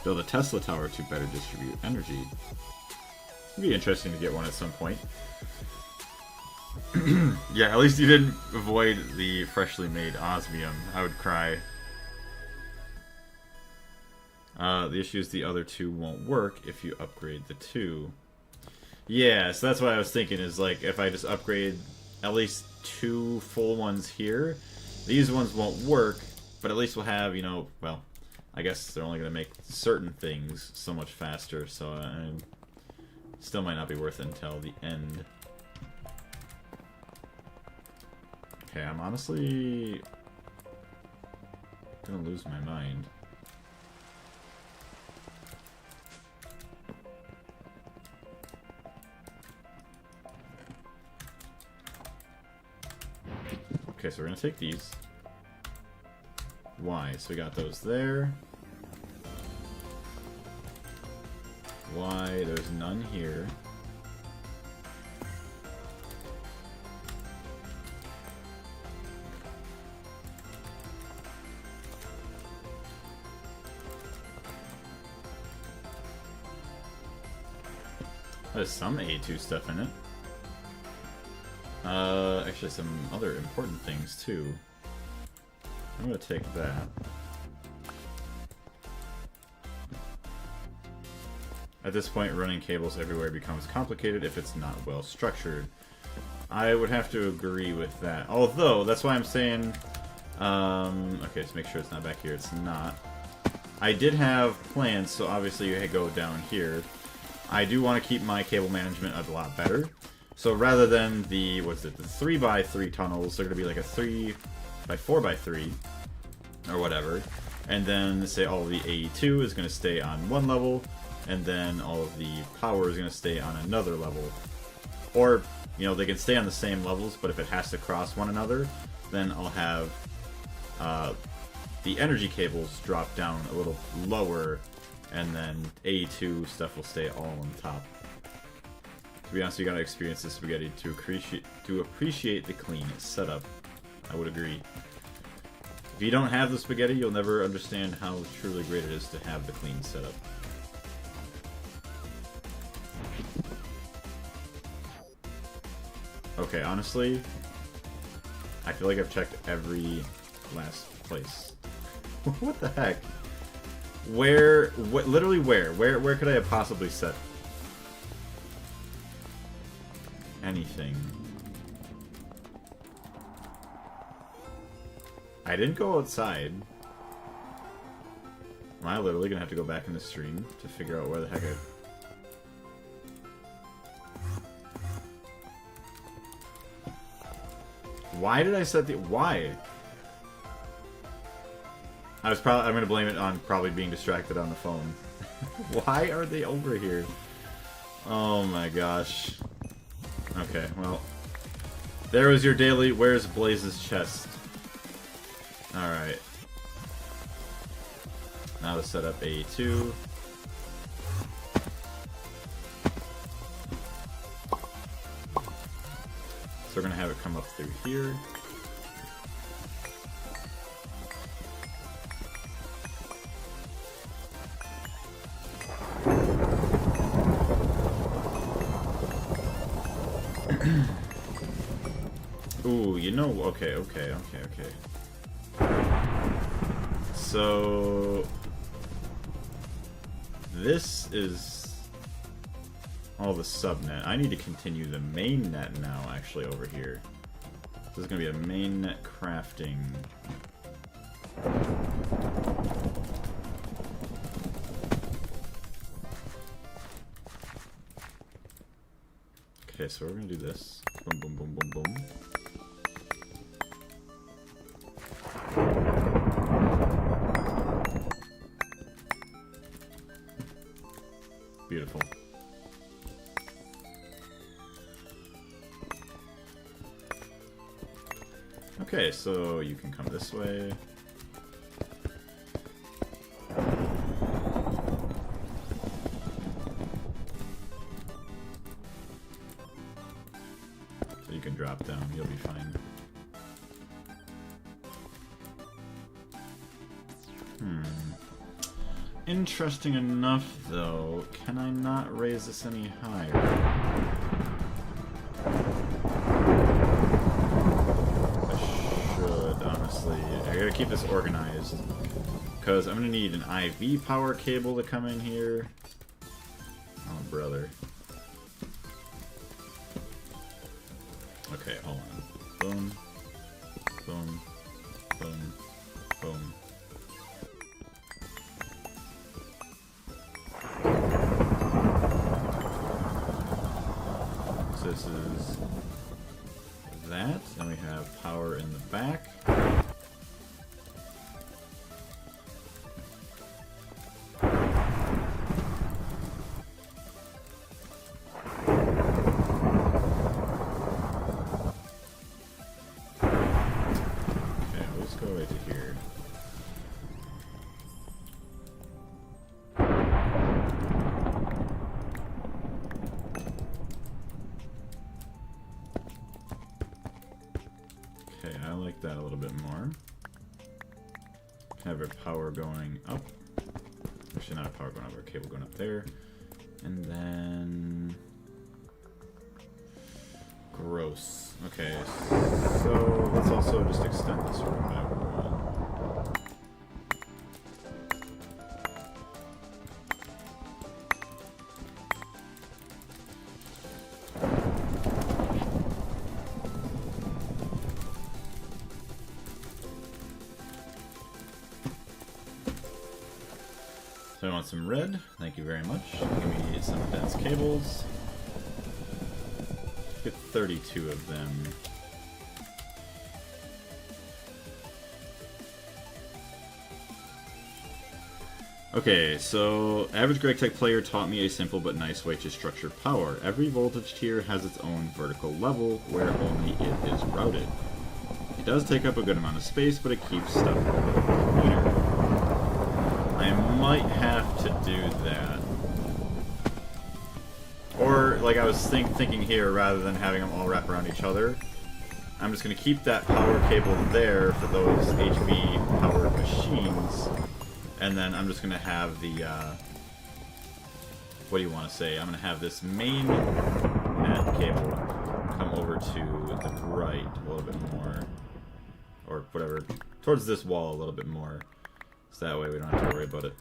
Build a Tesla tower to better distribute energy. It'd be interesting to get one at some point. Yeah, at least you didn't avoid the freshly made osmium. I would cry. The issue is the other 2 won't work if you upgrade the 2. Yeah, so that's what I was thinking, is like, if I just upgrade at least 2 full ones here, these ones won't work, but at least we'll have, you know, well, I guess they're only going to make certain things so much faster, so still might not be worth it until the end. Okay, I'm honestly gonna lose my mind. Okay, so we're gonna take these. Why? So we got those there. Why? There's none here. There's some A2 stuff in it. Actually some other important things too. I'm gonna take that. At this point, running cables everywhere becomes complicated if it's not well structured. I would have to agree with that. Although, that's why I'm saying... okay, let's make sure it's not back here. It's not. I did have plans, so obviously you go down here. I do want to keep my cable management a lot better. So rather than the, what's it, the 3x3 tunnels, they're going to be like a 3x4x3, or whatever. And then, say, all of the AE2 is going to stay on one level, and then all of the power is going to stay on another level. Or, you know, they can stay on the same levels, but if it has to cross one another, then I'll have the energy cables drop down a little lower, and then AE2 stuff will stay all on top. To be honest, you gotta experience this spaghetti to appreciate the clean setup. I would agree. If you don't have the spaghetti, you'll never understand how truly great it is to have the clean setup. Okay, honestly, I feel like I've checked every last place. What the heck? Where? What? Literally where? Where could I have possibly set anything? I didn't go outside. Am I literally gonna have to go back in the stream to figure out where the heck I... Why did I set the... Why? I'm gonna blame it on probably being distracted on the phone. Why are they over here? Oh my gosh. Okay, well. There was your daily Where's Blaze's chest. Alright. Now to set up A2. So we're gonna have it come up through here. Ooh, you know, okay. So this is all the subnet. I need to continue the main net now, actually, over here. This is gonna be a main net crafting. Okay, so we're gonna do this. Boom, boom, boom, boom, boom. Beautiful. Okay, so you can come this way. So you can drop down, you'll be fine. Interesting enough, though, can I not raise this any higher? I should, honestly. I gotta keep this organized, because I'm gonna need an IV power cable to come in here. Oh, brother. Okay, hold on. Boom. Boom. Boom. Boom. This is that. Then we have power in the back. Okay, let's go right to here. Okay, I like that a little bit more. Have our power going up. Actually, not a power going up, our cable going up there. And then... Gross. Okay, so let's also just extend this room by 1. So I want some red, thank you very much. Give me some dense cables. Get 32 of them. Okay, so average Gregtech player taught me a simple but nice way to structure power. Every voltage tier has its own vertical level where only it is routed. It does take up a good amount of space, but it keeps stuff a little cleaner. I might have to do that. Or, like I was thinking here, rather than having them all wrap around each other, I'm just going to keep that power cable there for those HV powered machines. And then I'm just going to have the, what do you want to say? I'm going to have this main net cable come over to the right a little bit more. Or whatever, towards this wall a little bit more. So that way we don't have to worry about it.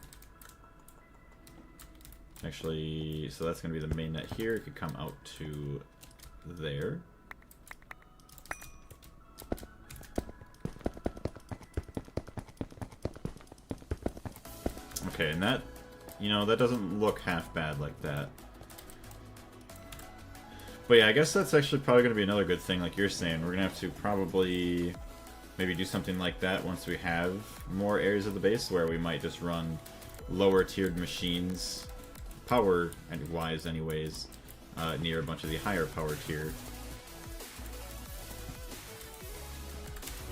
Actually, so that's going to be the main net here. It could come out to there. Okay, and that, you know, that doesn't look half bad like that. But yeah, I guess that's actually probably going to be another good thing, like you're saying. We're going to have to probably maybe do something like that once we have more areas of the base, where we might just run lower tiered machines, power-wise anyways, near a bunch of the higher power tier.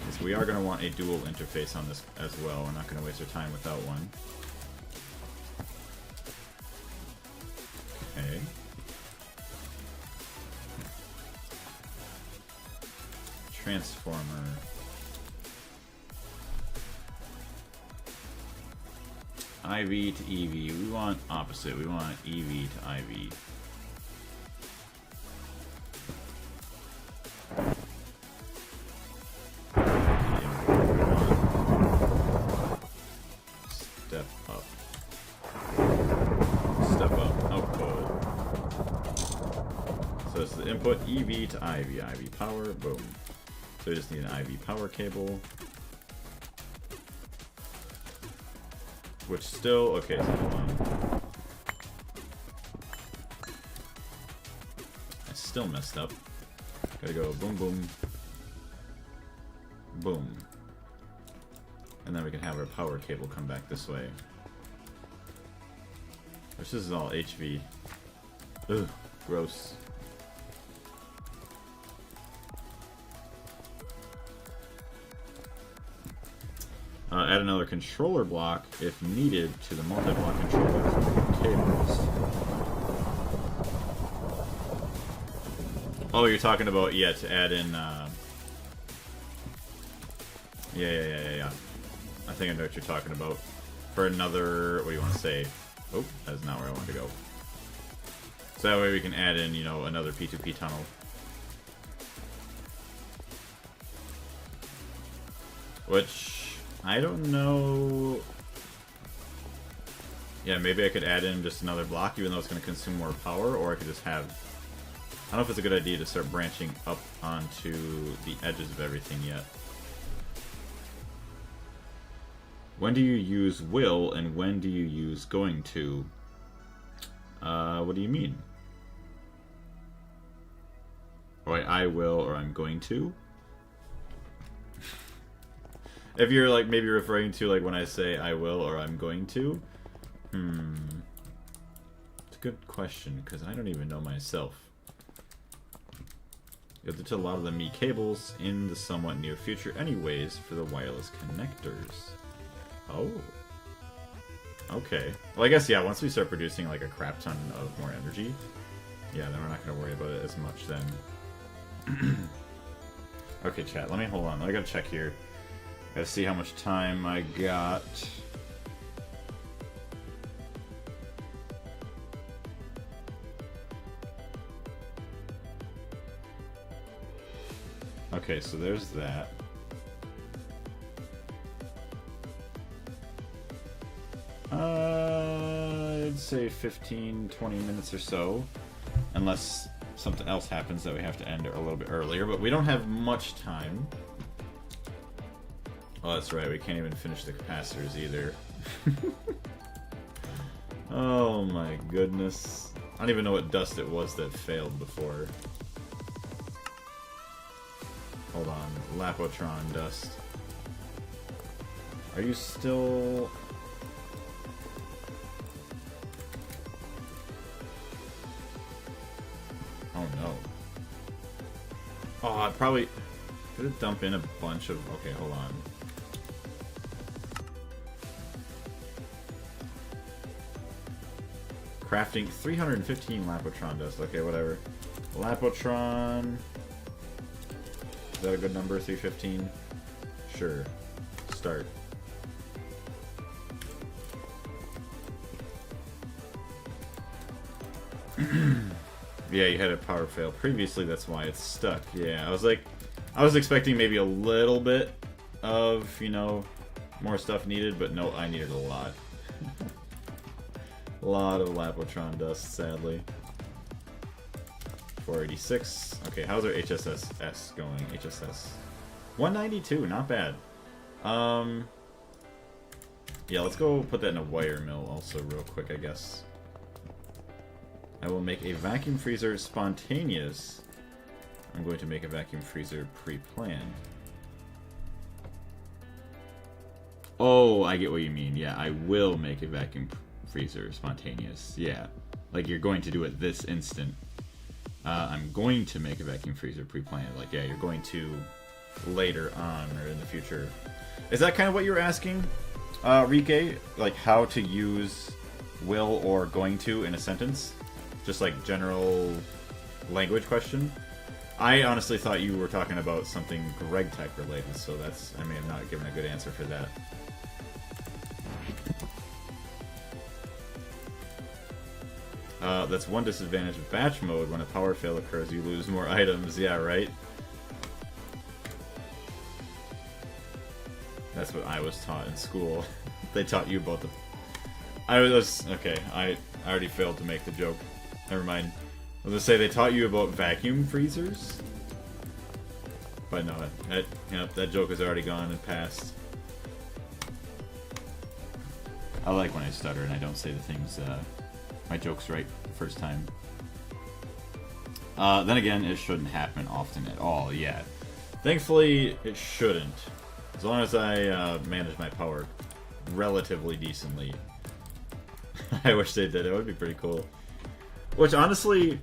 Because we are going to want a dual interface on this as well. We're not going to waste our time without one. Okay. Transformer. IV to EV. We want opposite. We want EV to IV. Step up. Step up. Oh, coil. So it's the input EV to IV. IV power. Boom. So we just need an IV power cable. Which still, okay, so hold on. I still messed up. Gotta go boom, boom, boom. And then we can have our power cable come back this way. Which this is all HV. Ugh, gross. Add another controller block, if needed, to the multi-block controller from cables. Oh, you're talking about, yeah, to add in, yeah. I think I know what you're talking about. For another, what do you want to say? Oh, that's not where I wanted to go. So that way we can add in, you know, another P2P tunnel. Which, I don't know. Yeah, maybe I could add in just another block, even though it's going to consume more power, or I could just have... I don't know if it's a good idea to start branching up onto the edges of everything yet. When do you use will, and when do you use going to? What do you mean? Or I will, or I'm going to? If you're like maybe referring to like when I say I will or I'm going to, it's a good question because I don't even know myself. You'll have to a lot of the Mi cables in the somewhat near future anyways for the wireless connectors. Oh. Okay. Well, I guess, yeah, once we start producing like a crap ton of more energy, yeah, then we're not going to worry about it as much then. Okay, chat, let me hold on. I gotta check here. Gotta see how much time I got. Okay, so there's that. I'd say 15-20 minutes or so. Unless something else happens that we have to end a little bit earlier, but we don't have much time. Oh, that's right, we can't even finish the capacitors either. Oh my goodness. I don't even know what dust it was that failed before. Lapotron dust. Are you still... Oh no. Oh, I probably... Could it dump in a bunch of... Okay, hold on. Crafting 315 Lapotron dust. Okay, whatever. Lapotron... Is that a good number? 315? Sure. Start. Yeah, you had a power fail previously, that's why it's stuck. Yeah, I was expecting maybe a little bit of, you know, more stuff needed, but no, I needed a lot. A lot of Lapotron dust, sadly. 486. Okay, how's our HSS going? HSS 192, not bad. Yeah, let's go put that in a wire mill also real quick, I guess. I will make a vacuum freezer spontaneous. I'm going to make a vacuum freezer pre-planned. Oh, I get what you mean. Yeah, I will make a vacuum freezer spontaneous. Yeah, like you're going to do it this instant. I'm going to make a vacuum freezer pre-planned. Like, yeah, you're going to later on or in the future. Is that kind of what you were asking, Rike? Like how to use will or going to in a sentence? Just like general language question? I honestly thought you were talking about something Gregtech related, so that's, I may have not given a good answer for that. That's one disadvantage of batch mode. When a power fail occurs, you lose more items. Yeah, right? That's what I was taught in school. They taught you about the... Okay, I already failed to make the joke. Never mind. I was gonna say they taught you about vacuum freezers, but no, that joke is already gone and passed. I like when I stutter and I don't say the things, my jokes right the first time. Then again, it shouldn't happen often at all. Yeah, thankfully it shouldn't, as long as I manage my power relatively decently. I wish they did. It would be pretty cool. Which, honestly,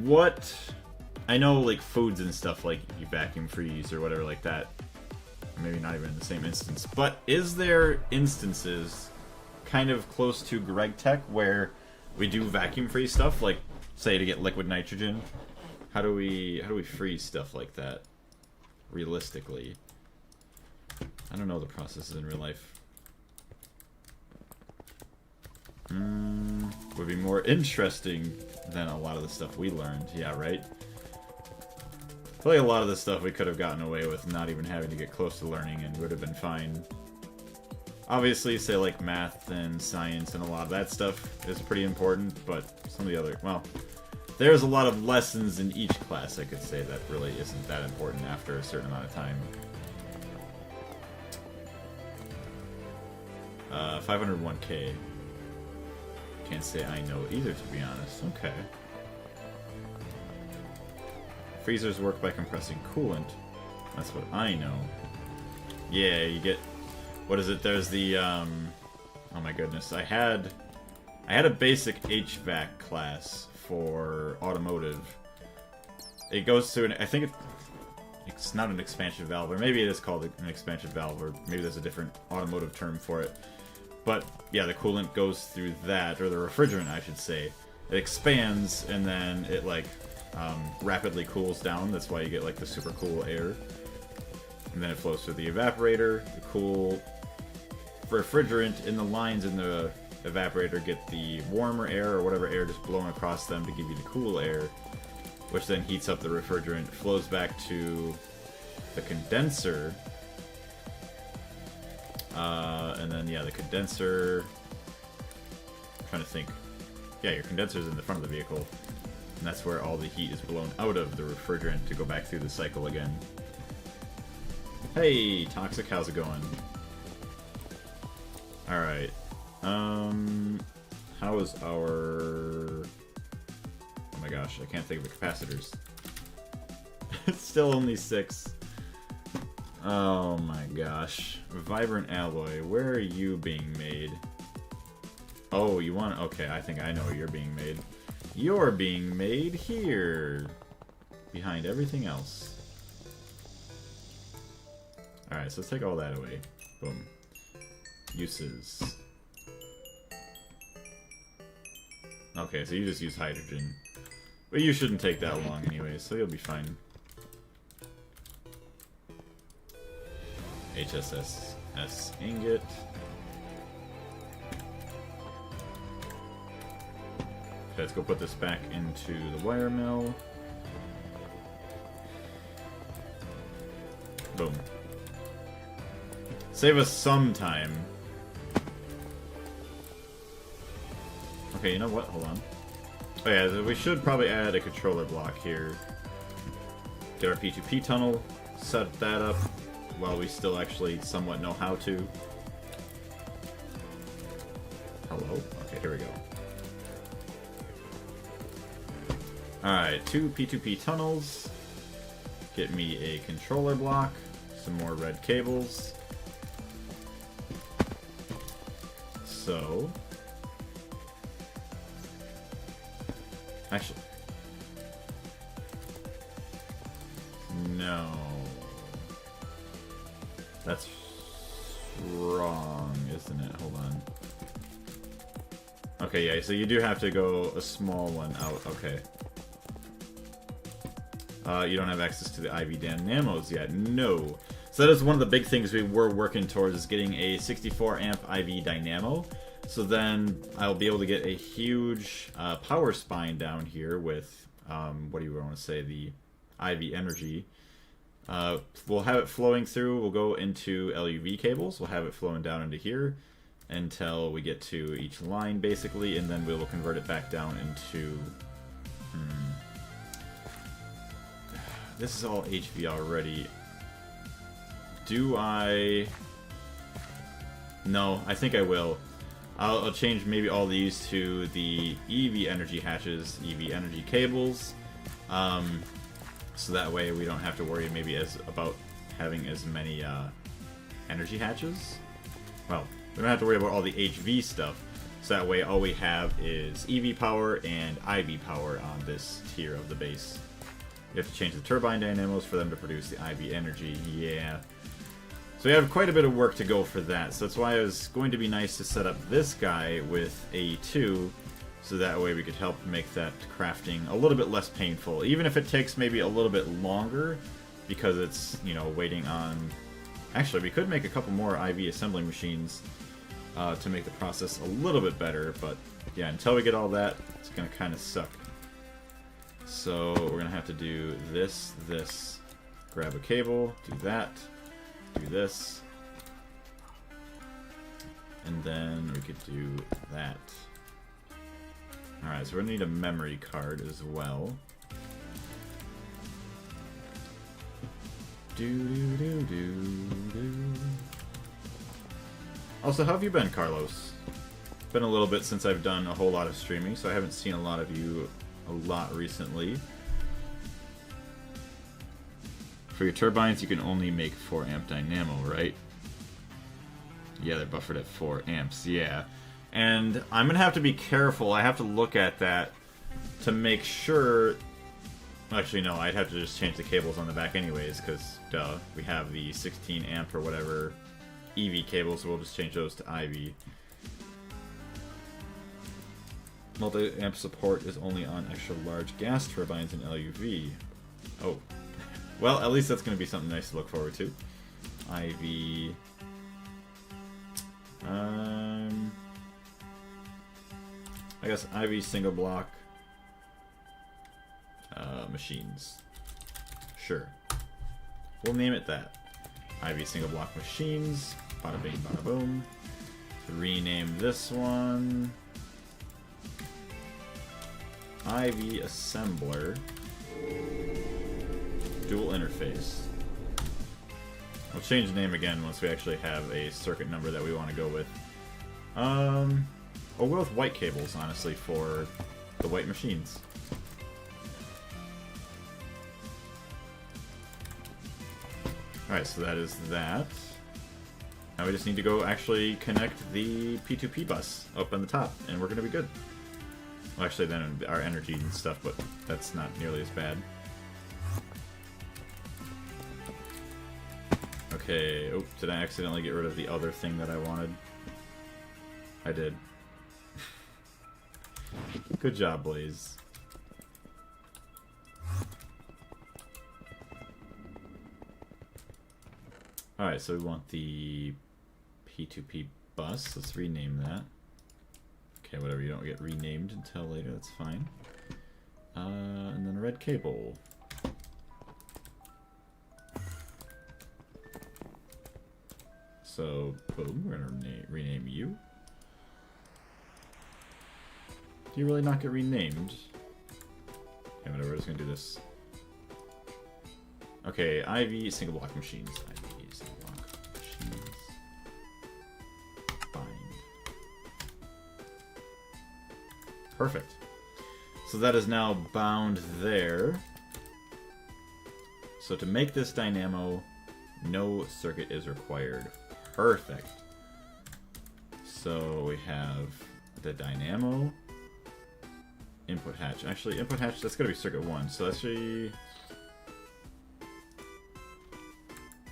what... I know, like, foods and stuff, like, you vacuum freeze or whatever like that. Maybe not even in the same instance. But is there instances kind of close to Gregtech where we do vacuum freeze stuff? Like, say, to get liquid nitrogen? How do we freeze stuff like that? Realistically. I don't know the processes in real life. Would be more interesting than a lot of the stuff we learned. Yeah, right? I feel like a lot of the stuff we could have gotten away with not even having to get close to learning and would have been fine. Obviously, say like math and science and a lot of that stuff is pretty important, but some of the other... Well, there's a lot of lessons in each class, I could say, that really isn't that important after a certain amount of time. 501k. Can't say I know either, to be honest. Okay. Freezers work by compressing coolant. That's what I know. Yeah, you get... What is it? There's the, oh my goodness. I had a basic HVAC class for automotive. It goes to I think it's not an expansion valve, or maybe it is called an expansion valve, or maybe there's a different automotive term for it. But, yeah, the coolant goes through that, or the refrigerant, I should say. It expands, and then it, like, rapidly cools down. That's why you get, like, the super cool air. And then it flows through the evaporator. The cool refrigerant in the lines in the evaporator get the warmer air, or whatever air just blown across them to give you the cool air, which then heats up the refrigerant, flows back to the condenser. And then, yeah, the condenser... I'm trying to think. Yeah, your condenser's in the front of the vehicle. And that's where all the heat is blown out of the refrigerant to go back through the cycle again. Hey, Toxic, how's it going? Alright. How is our... Oh my gosh, I can't think of the capacitors. It's still only 6. Oh my gosh. Vibrant alloy, where are you being made? Oh, you want... Okay, I think I know where you're being made. You're being made here. Behind everything else. Alright, so let's take all that away. Boom. Uses. Okay, so you just use hydrogen. But you shouldn't take that long anyway, so you'll be fine. HSS ingot. Okay, let's go put this back into the wire mill. Boom. Save us some time. Okay, you know what? Hold on. Oh yeah, we should probably add a controller block here. Get our P2P tunnel, set that up while we still actually somewhat know how to. Hello? Okay, here we go. Alright, 2 P2P tunnels. Get me a controller block. Some more red cables. So... Actually... No... That's wrong, isn't it? Hold on. Okay, yeah, so you do have to go a small one out. Okay. You don't have access to the IV dynamos yet. No. So that is one of the big things we were working towards, is getting a 64 amp IV dynamo. So then I'll be able to get a huge power spine down here with, what do you want to say, the IV energy. We'll have it flowing through. We'll go into LUV cables. We'll have it flowing down into here until we get to each line, basically, and then we will convert it back down into... This is all HV already. Do I... No, I think I will. I'll change maybe all these to the EV energy hatches, EV energy cables. So that way we don't have to worry maybe about having as many energy hatches. Well, we don't have to worry about all the HV stuff. So that way all we have is EV power and IV power on this tier of the base. You have to change the turbine dynamos for them to produce the IV energy. Yeah. So we have quite a bit of work to go for that. So that's why it was going to be nice to set up this guy with A2. So that way we could help make that crafting a little bit less painful. Even if it takes maybe a little bit longer, because it's, you know, waiting on... Actually, we could make a couple more IV assembling machines to make the process a little bit better. But yeah, until we get all that, it's going to kind of suck. So we're going to have to do this, grab a cable, do that, do this, and then we could do that. Alright, so we're going to need a memory card as well. Also, how have you been, Carlos? Been a little bit since I've done a whole lot of streaming, so I haven't seen a lot of you a lot recently. For your turbines, you can only make 4 amp dynamo, right? Yeah, they're buffered at 4 amps, yeah. And I'm going to have to be careful. I have to look at that to make sure... Actually, no, I'd have to just change the cables on the back anyways, because, duh, we have the 16 amp or whatever EV cables, so we'll just change those to IV. Multi-amp support is only on extra large gas turbines and LUV. Oh. Well, at least that's going to be something nice to look forward to. IV... I guess IV single block machines. Sure. We'll name it that. IV single block machines. Bada bing, bada boom. Rename this one IV assembler. Dual interface. We'll change the name again once we actually have a circuit number that we want to go with. We'll go with white cables, honestly, for the white machines. Alright, so that is that. Now we just need to go actually connect the P2P bus up on the top, and we're going to be good. Well, actually, then our energy and stuff, but that's not nearly as bad. Okay, oh, did I accidentally get rid of the other thing that I wanted? I did. Good job, Blaze. Alright, so we want the P2P bus. Let's rename that. Okay, whatever, you don't get renamed until later, that's fine. And then a red cable. So, boom, we're gonna rename you. Do you really not get renamed? Okay, whatever, we're just gonna do this. Okay, IV single block machines. IV single block machines. Bind. Perfect. So that is now bound there. So to make this dynamo, no circuit is required. Perfect. So we have the dynamo. Input hatch. Actually, input hatch, that's gotta be circuit 1. So actually...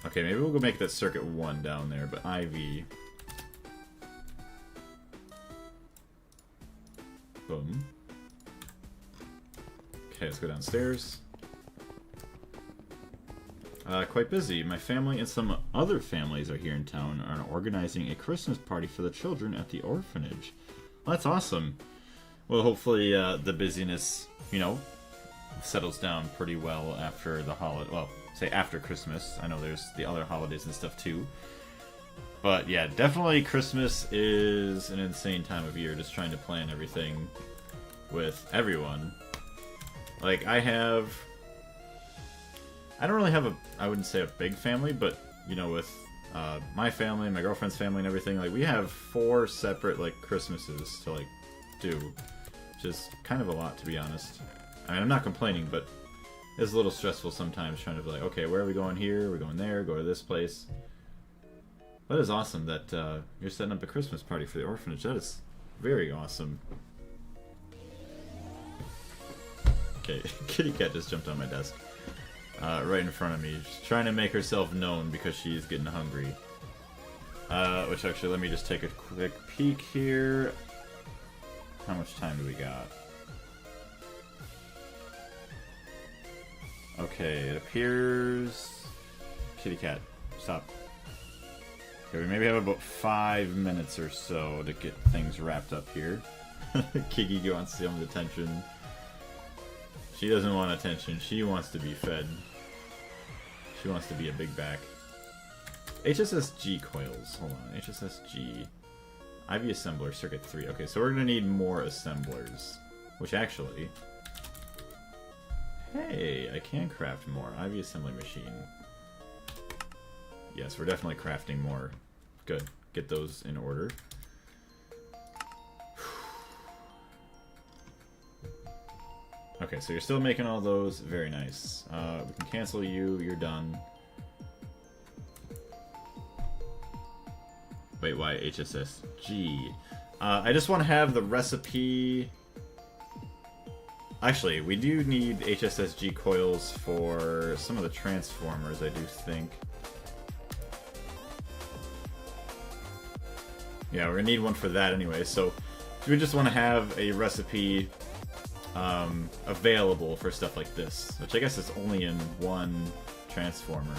Okay, maybe we'll go make that circuit 1 down there, but IV. Boom. Okay, let's go downstairs. Quite busy. My family and some other families are here in town and are organizing a Christmas party for the children at the orphanage. Well, that's awesome. Well, hopefully the busyness, you know, settles down pretty well after the holiday. Well, say after Christmas. I know there's the other holidays and stuff too. But yeah, definitely Christmas is an insane time of year, just trying to plan everything with everyone. Like, I don't really have I wouldn't say a big family, but, you know, with my family, my girlfriend's family and everything, like, we have 4 separate, like, Christmases to, like, do. Which is kind of a lot, to be honest. I mean, I'm not complaining, but it's a little stressful sometimes trying to be like, okay, where are we going here? We're going there, go to this place. That is awesome that you're setting up a Christmas party for the orphanage. That is very awesome. Okay, kitty cat just jumped on my desk. Right in front of me. She's trying to make herself known because she's getting hungry. Which actually, let me just take a quick peek here. How much time do we got? Okay, it appears... Kitty cat, stop. Okay, we maybe have about 5 minutes or so to get things wrapped up here. Kiki wants some attention. She doesn't want attention, she wants to be fed. She wants to be a big back. HSSG coils, hold on, HSSG. IV assembler, circuit 3. Okay, so we're gonna need more assemblers. Which actually... Hey, I can craft more. IV assembly machine. Yes, we're definitely crafting more. Good. Get those in order. Okay, so you're still making all those. Very nice. We can cancel you. You're done. Wait, why HSSG? I just want to have the recipe... Actually, we do need HSSG coils for some of the transformers, I do think. Yeah, we're gonna need one for that anyway, so we just want to have a recipe available for stuff like this, which I guess is only in one transformer.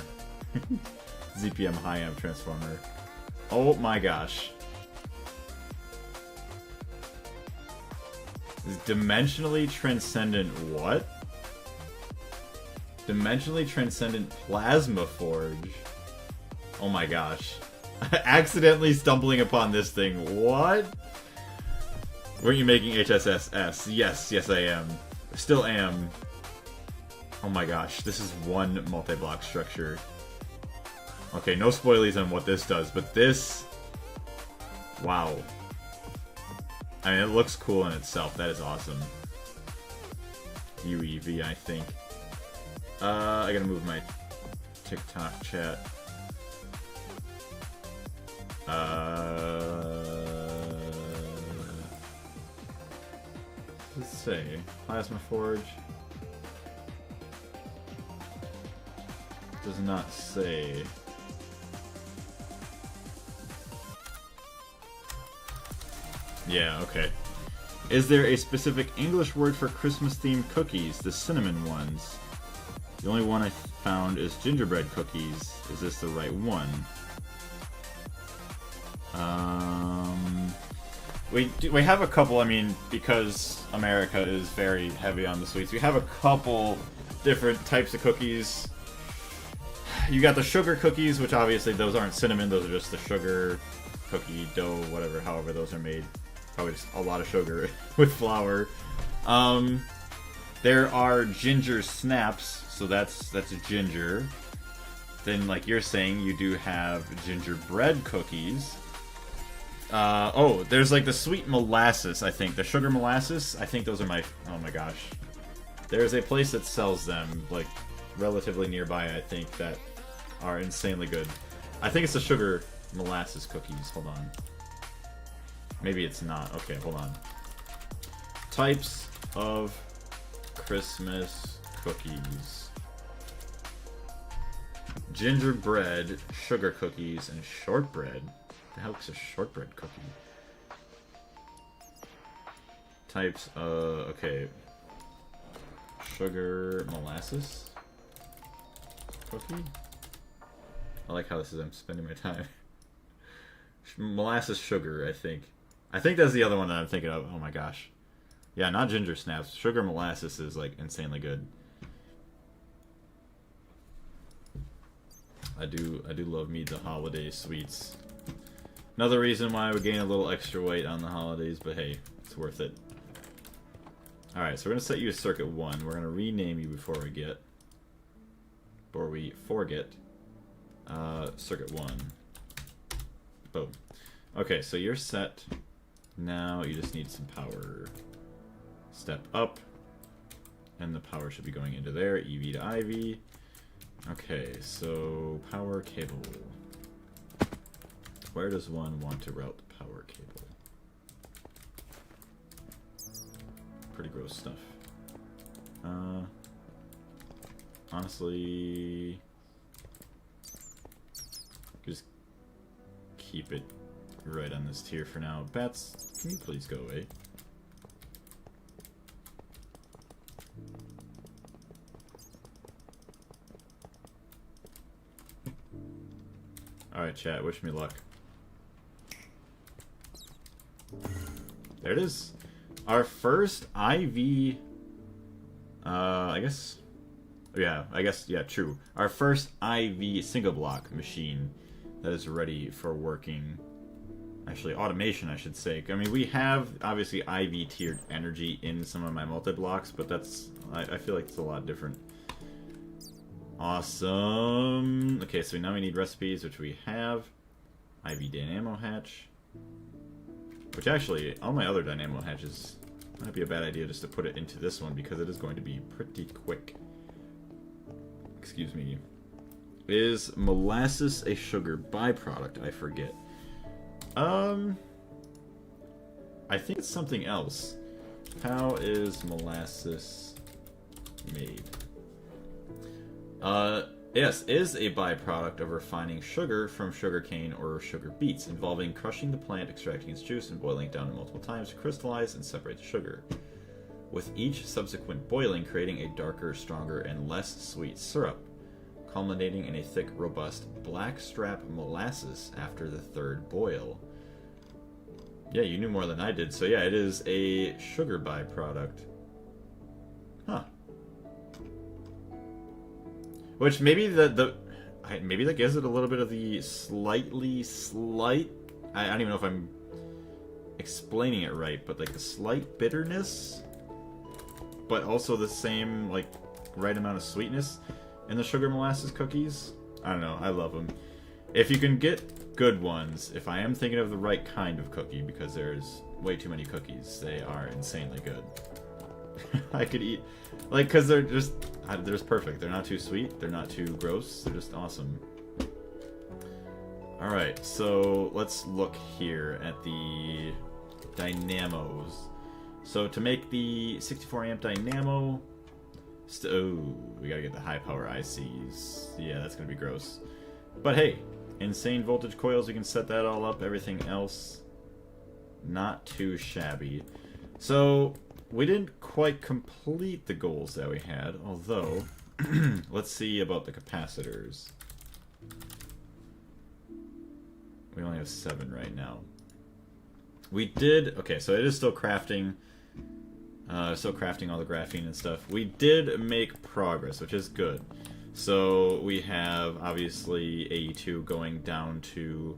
ZPM high amp transformer. Oh my gosh. Is dimensionally transcendent what? Dimensionally transcendent plasma forge. Oh my gosh. Accidentally stumbling upon this thing. What? Weren't you making HSSS? Yes, yes I am. Still am. Oh my gosh, this is one multi-block structure. Okay, no spoilies on what this does, but this... Wow. I mean, it looks cool in itself. That is awesome. UEV, I think. I gotta move my TikTok chat. Let's say Plasma Forge. Does not say. Yeah, okay. Is there a specific English word for Christmas-themed cookies? The cinnamon ones. The only one I found is gingerbread cookies. Is this the right one? We have a couple, I mean, because America is very heavy on the sweets, we have a couple different types of cookies. You got the sugar cookies, which obviously those aren't cinnamon, those are just the sugar cookie dough, whatever, however those are made. Probably just a lot of sugar with flour. There are ginger snaps, so that's a ginger. Then, like you're saying, you do have gingerbread cookies. Oh, there's like the sweet molasses, I think. The sugar molasses, I think those are my... Oh my gosh. There's a place that sells them, like, relatively nearby, I think, that are insanely good. I think it's the sugar molasses cookies. Hold on. Maybe it's not. Okay, hold on. Types of Christmas cookies. Gingerbread, sugar cookies, and shortbread. The hell is a shortbread cookie? Types, okay. Sugar molasses cookie? I like how this is, I'm spending my time. Molasses sugar, I think. I think that's the other one that I'm thinking of. Oh my gosh. Yeah, not ginger snaps. Sugar molasses is like insanely good. I do love me the holiday sweets. Another reason why I would gain a little extra weight on the holidays, but hey, it's worth it. Alright, so we're gonna set you as Circuit 1. We're gonna rename you before we forget. Circuit 1. Boom. Okay, so you're set. Now you just need some power. Step up. And the power should be going into there. EV to IV. Okay, so power cable. Where does one want to route the power cable? Pretty gross stuff. Honestly, just keep it right on this tier for now. Bats, can you please go away? Alright, chat, wish me luck. There it is. Our first IV... yeah, true. Our first IV single block machine that is ready for working. Actually, automation, I should say. I mean, we have, obviously, IV tiered energy in some of my multi-blocks, but that's... I feel like it's a lot different. Awesome. Okay, so now we need recipes, which we have. IV Dynamo Hatch. Which actually, all my other Dynamo Hatches, might be a bad idea just to put it into this one because it is going to be pretty quick. Excuse me. Is molasses a sugar byproduct? I forget. I think it's something else. How is molasses made? Yes, is a byproduct of refining sugar from sugarcane or sugar beets, involving crushing the plant, extracting its juice, and boiling it down multiple times to crystallize and separate the sugar. With each subsequent boiling, creating a darker, stronger, and less sweet syrup, culminating in a thick, robust, blackstrap molasses after the third boil. Yeah, you knew more than I did, so yeah, it is a sugar byproduct. Huh. Which maybe maybe that gives it a little bit of the slight. I don't even know if I'm explaining it right, but like the slight bitterness, but also the same like right amount of sweetness in the sugar molasses cookies. I don't know. I love them. If you can get good ones, if I am thinking of the right kind of cookie, because there's way too many cookies, they are insanely good. I could eat, like, because they're just perfect. They're not too sweet. They're not too gross. They're just awesome. All right, so let's look here at the dynamos. So to make the 64 amp dynamo, oh, we gotta get the high power ICs. Yeah, that's gonna be gross. But hey, insane voltage coils, we can set that all up. Everything else, not too shabby. So we didn't quite complete the goals that we had, although let's see about the capacitors. We only have 7 right now. We did, okay, so it is still crafting. Still crafting all the graphene and stuff. We did make progress, which is good. So we have obviously AE2 going down to,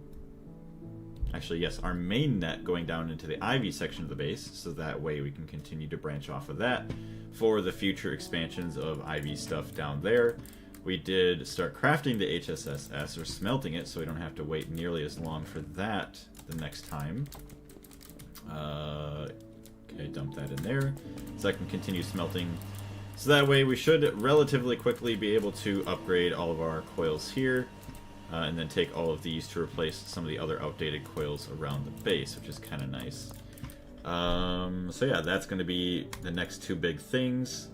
actually yes, our main net going down into the IV section of the base, so that way we can continue to branch off of that for the future expansions of IV stuff down there. We did start crafting the HSSS, or smelting it, so we don't have to wait nearly as long for that the next time. Okay, dump that in there, so I can continue smelting. So that way we should relatively quickly be able to upgrade all of our coils here, and then take all of these to replace some of the other outdated coils around the base, which is kind of nice. So yeah, that's going to be the next 2 big things.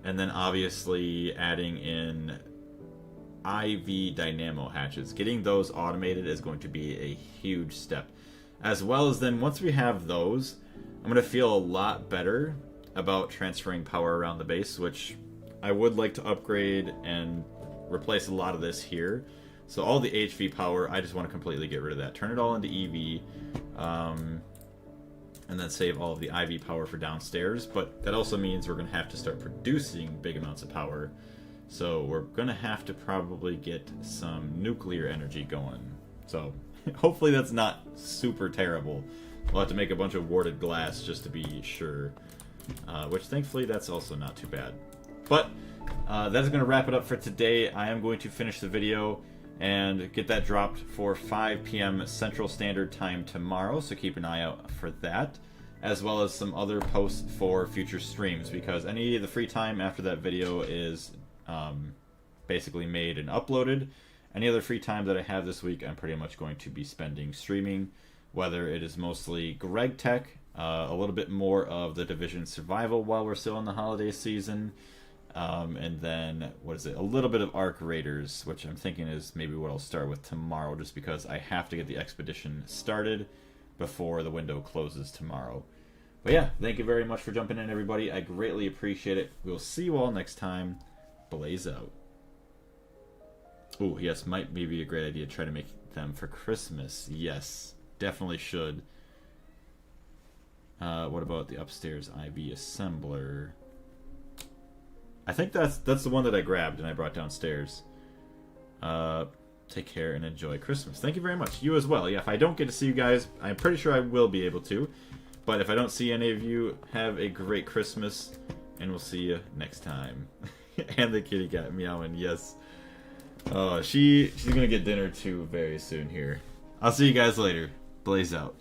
And then obviously adding in IV dynamo hatches. Getting those automated is going to be a huge step. As well as then once we have those, I'm going to feel a lot better about transferring power around the base, which I would like to upgrade and replace a lot of this here. So all the HV power, I just want to completely get rid of that. Turn it all into EV. And then save all of the IV power for downstairs, but that also means we're going to have to start producing big amounts of power. So we're going to have to probably get some nuclear energy going. So hopefully that's not super terrible. We'll have to make a bunch of warded glass just to be sure, which thankfully that's also not too bad. But that is going to wrap it up for today. I am going to finish the video and get that dropped for 5 p.m. Central Standard Time tomorrow, so keep an eye out for that, as well as some other posts for future streams, because any of the free time after that video is basically made and uploaded. Any other free time that I have this week, I'm pretty much going to be spending streaming, whether it is mostly Gregtech, a little bit more of the Division Survival while we're still in the holiday season, and then, what is it, a little bit of Arc Raiders, which I'm thinking is maybe what I'll start with tomorrow, just because I have to get the expedition started before the window closes tomorrow. But yeah, thank you very much for jumping in, everybody. I greatly appreciate it. We'll see you all next time. Blaze out. Oh, yes, might maybe a great idea to try to make them for Christmas. Yes, definitely should. What about the upstairs IV assembler? I think that's the one that I grabbed and I brought downstairs. Take care and enjoy Christmas. Thank you very much. You as well. Yeah, if I don't get to see you guys, I'm pretty sure I will be able to. But if I don't see any of you, have a great Christmas, and we'll see you next time. And the kitty cat meowing, yes. Oh, she's gonna get dinner too very soon here. I'll see you guys later. Blaze out.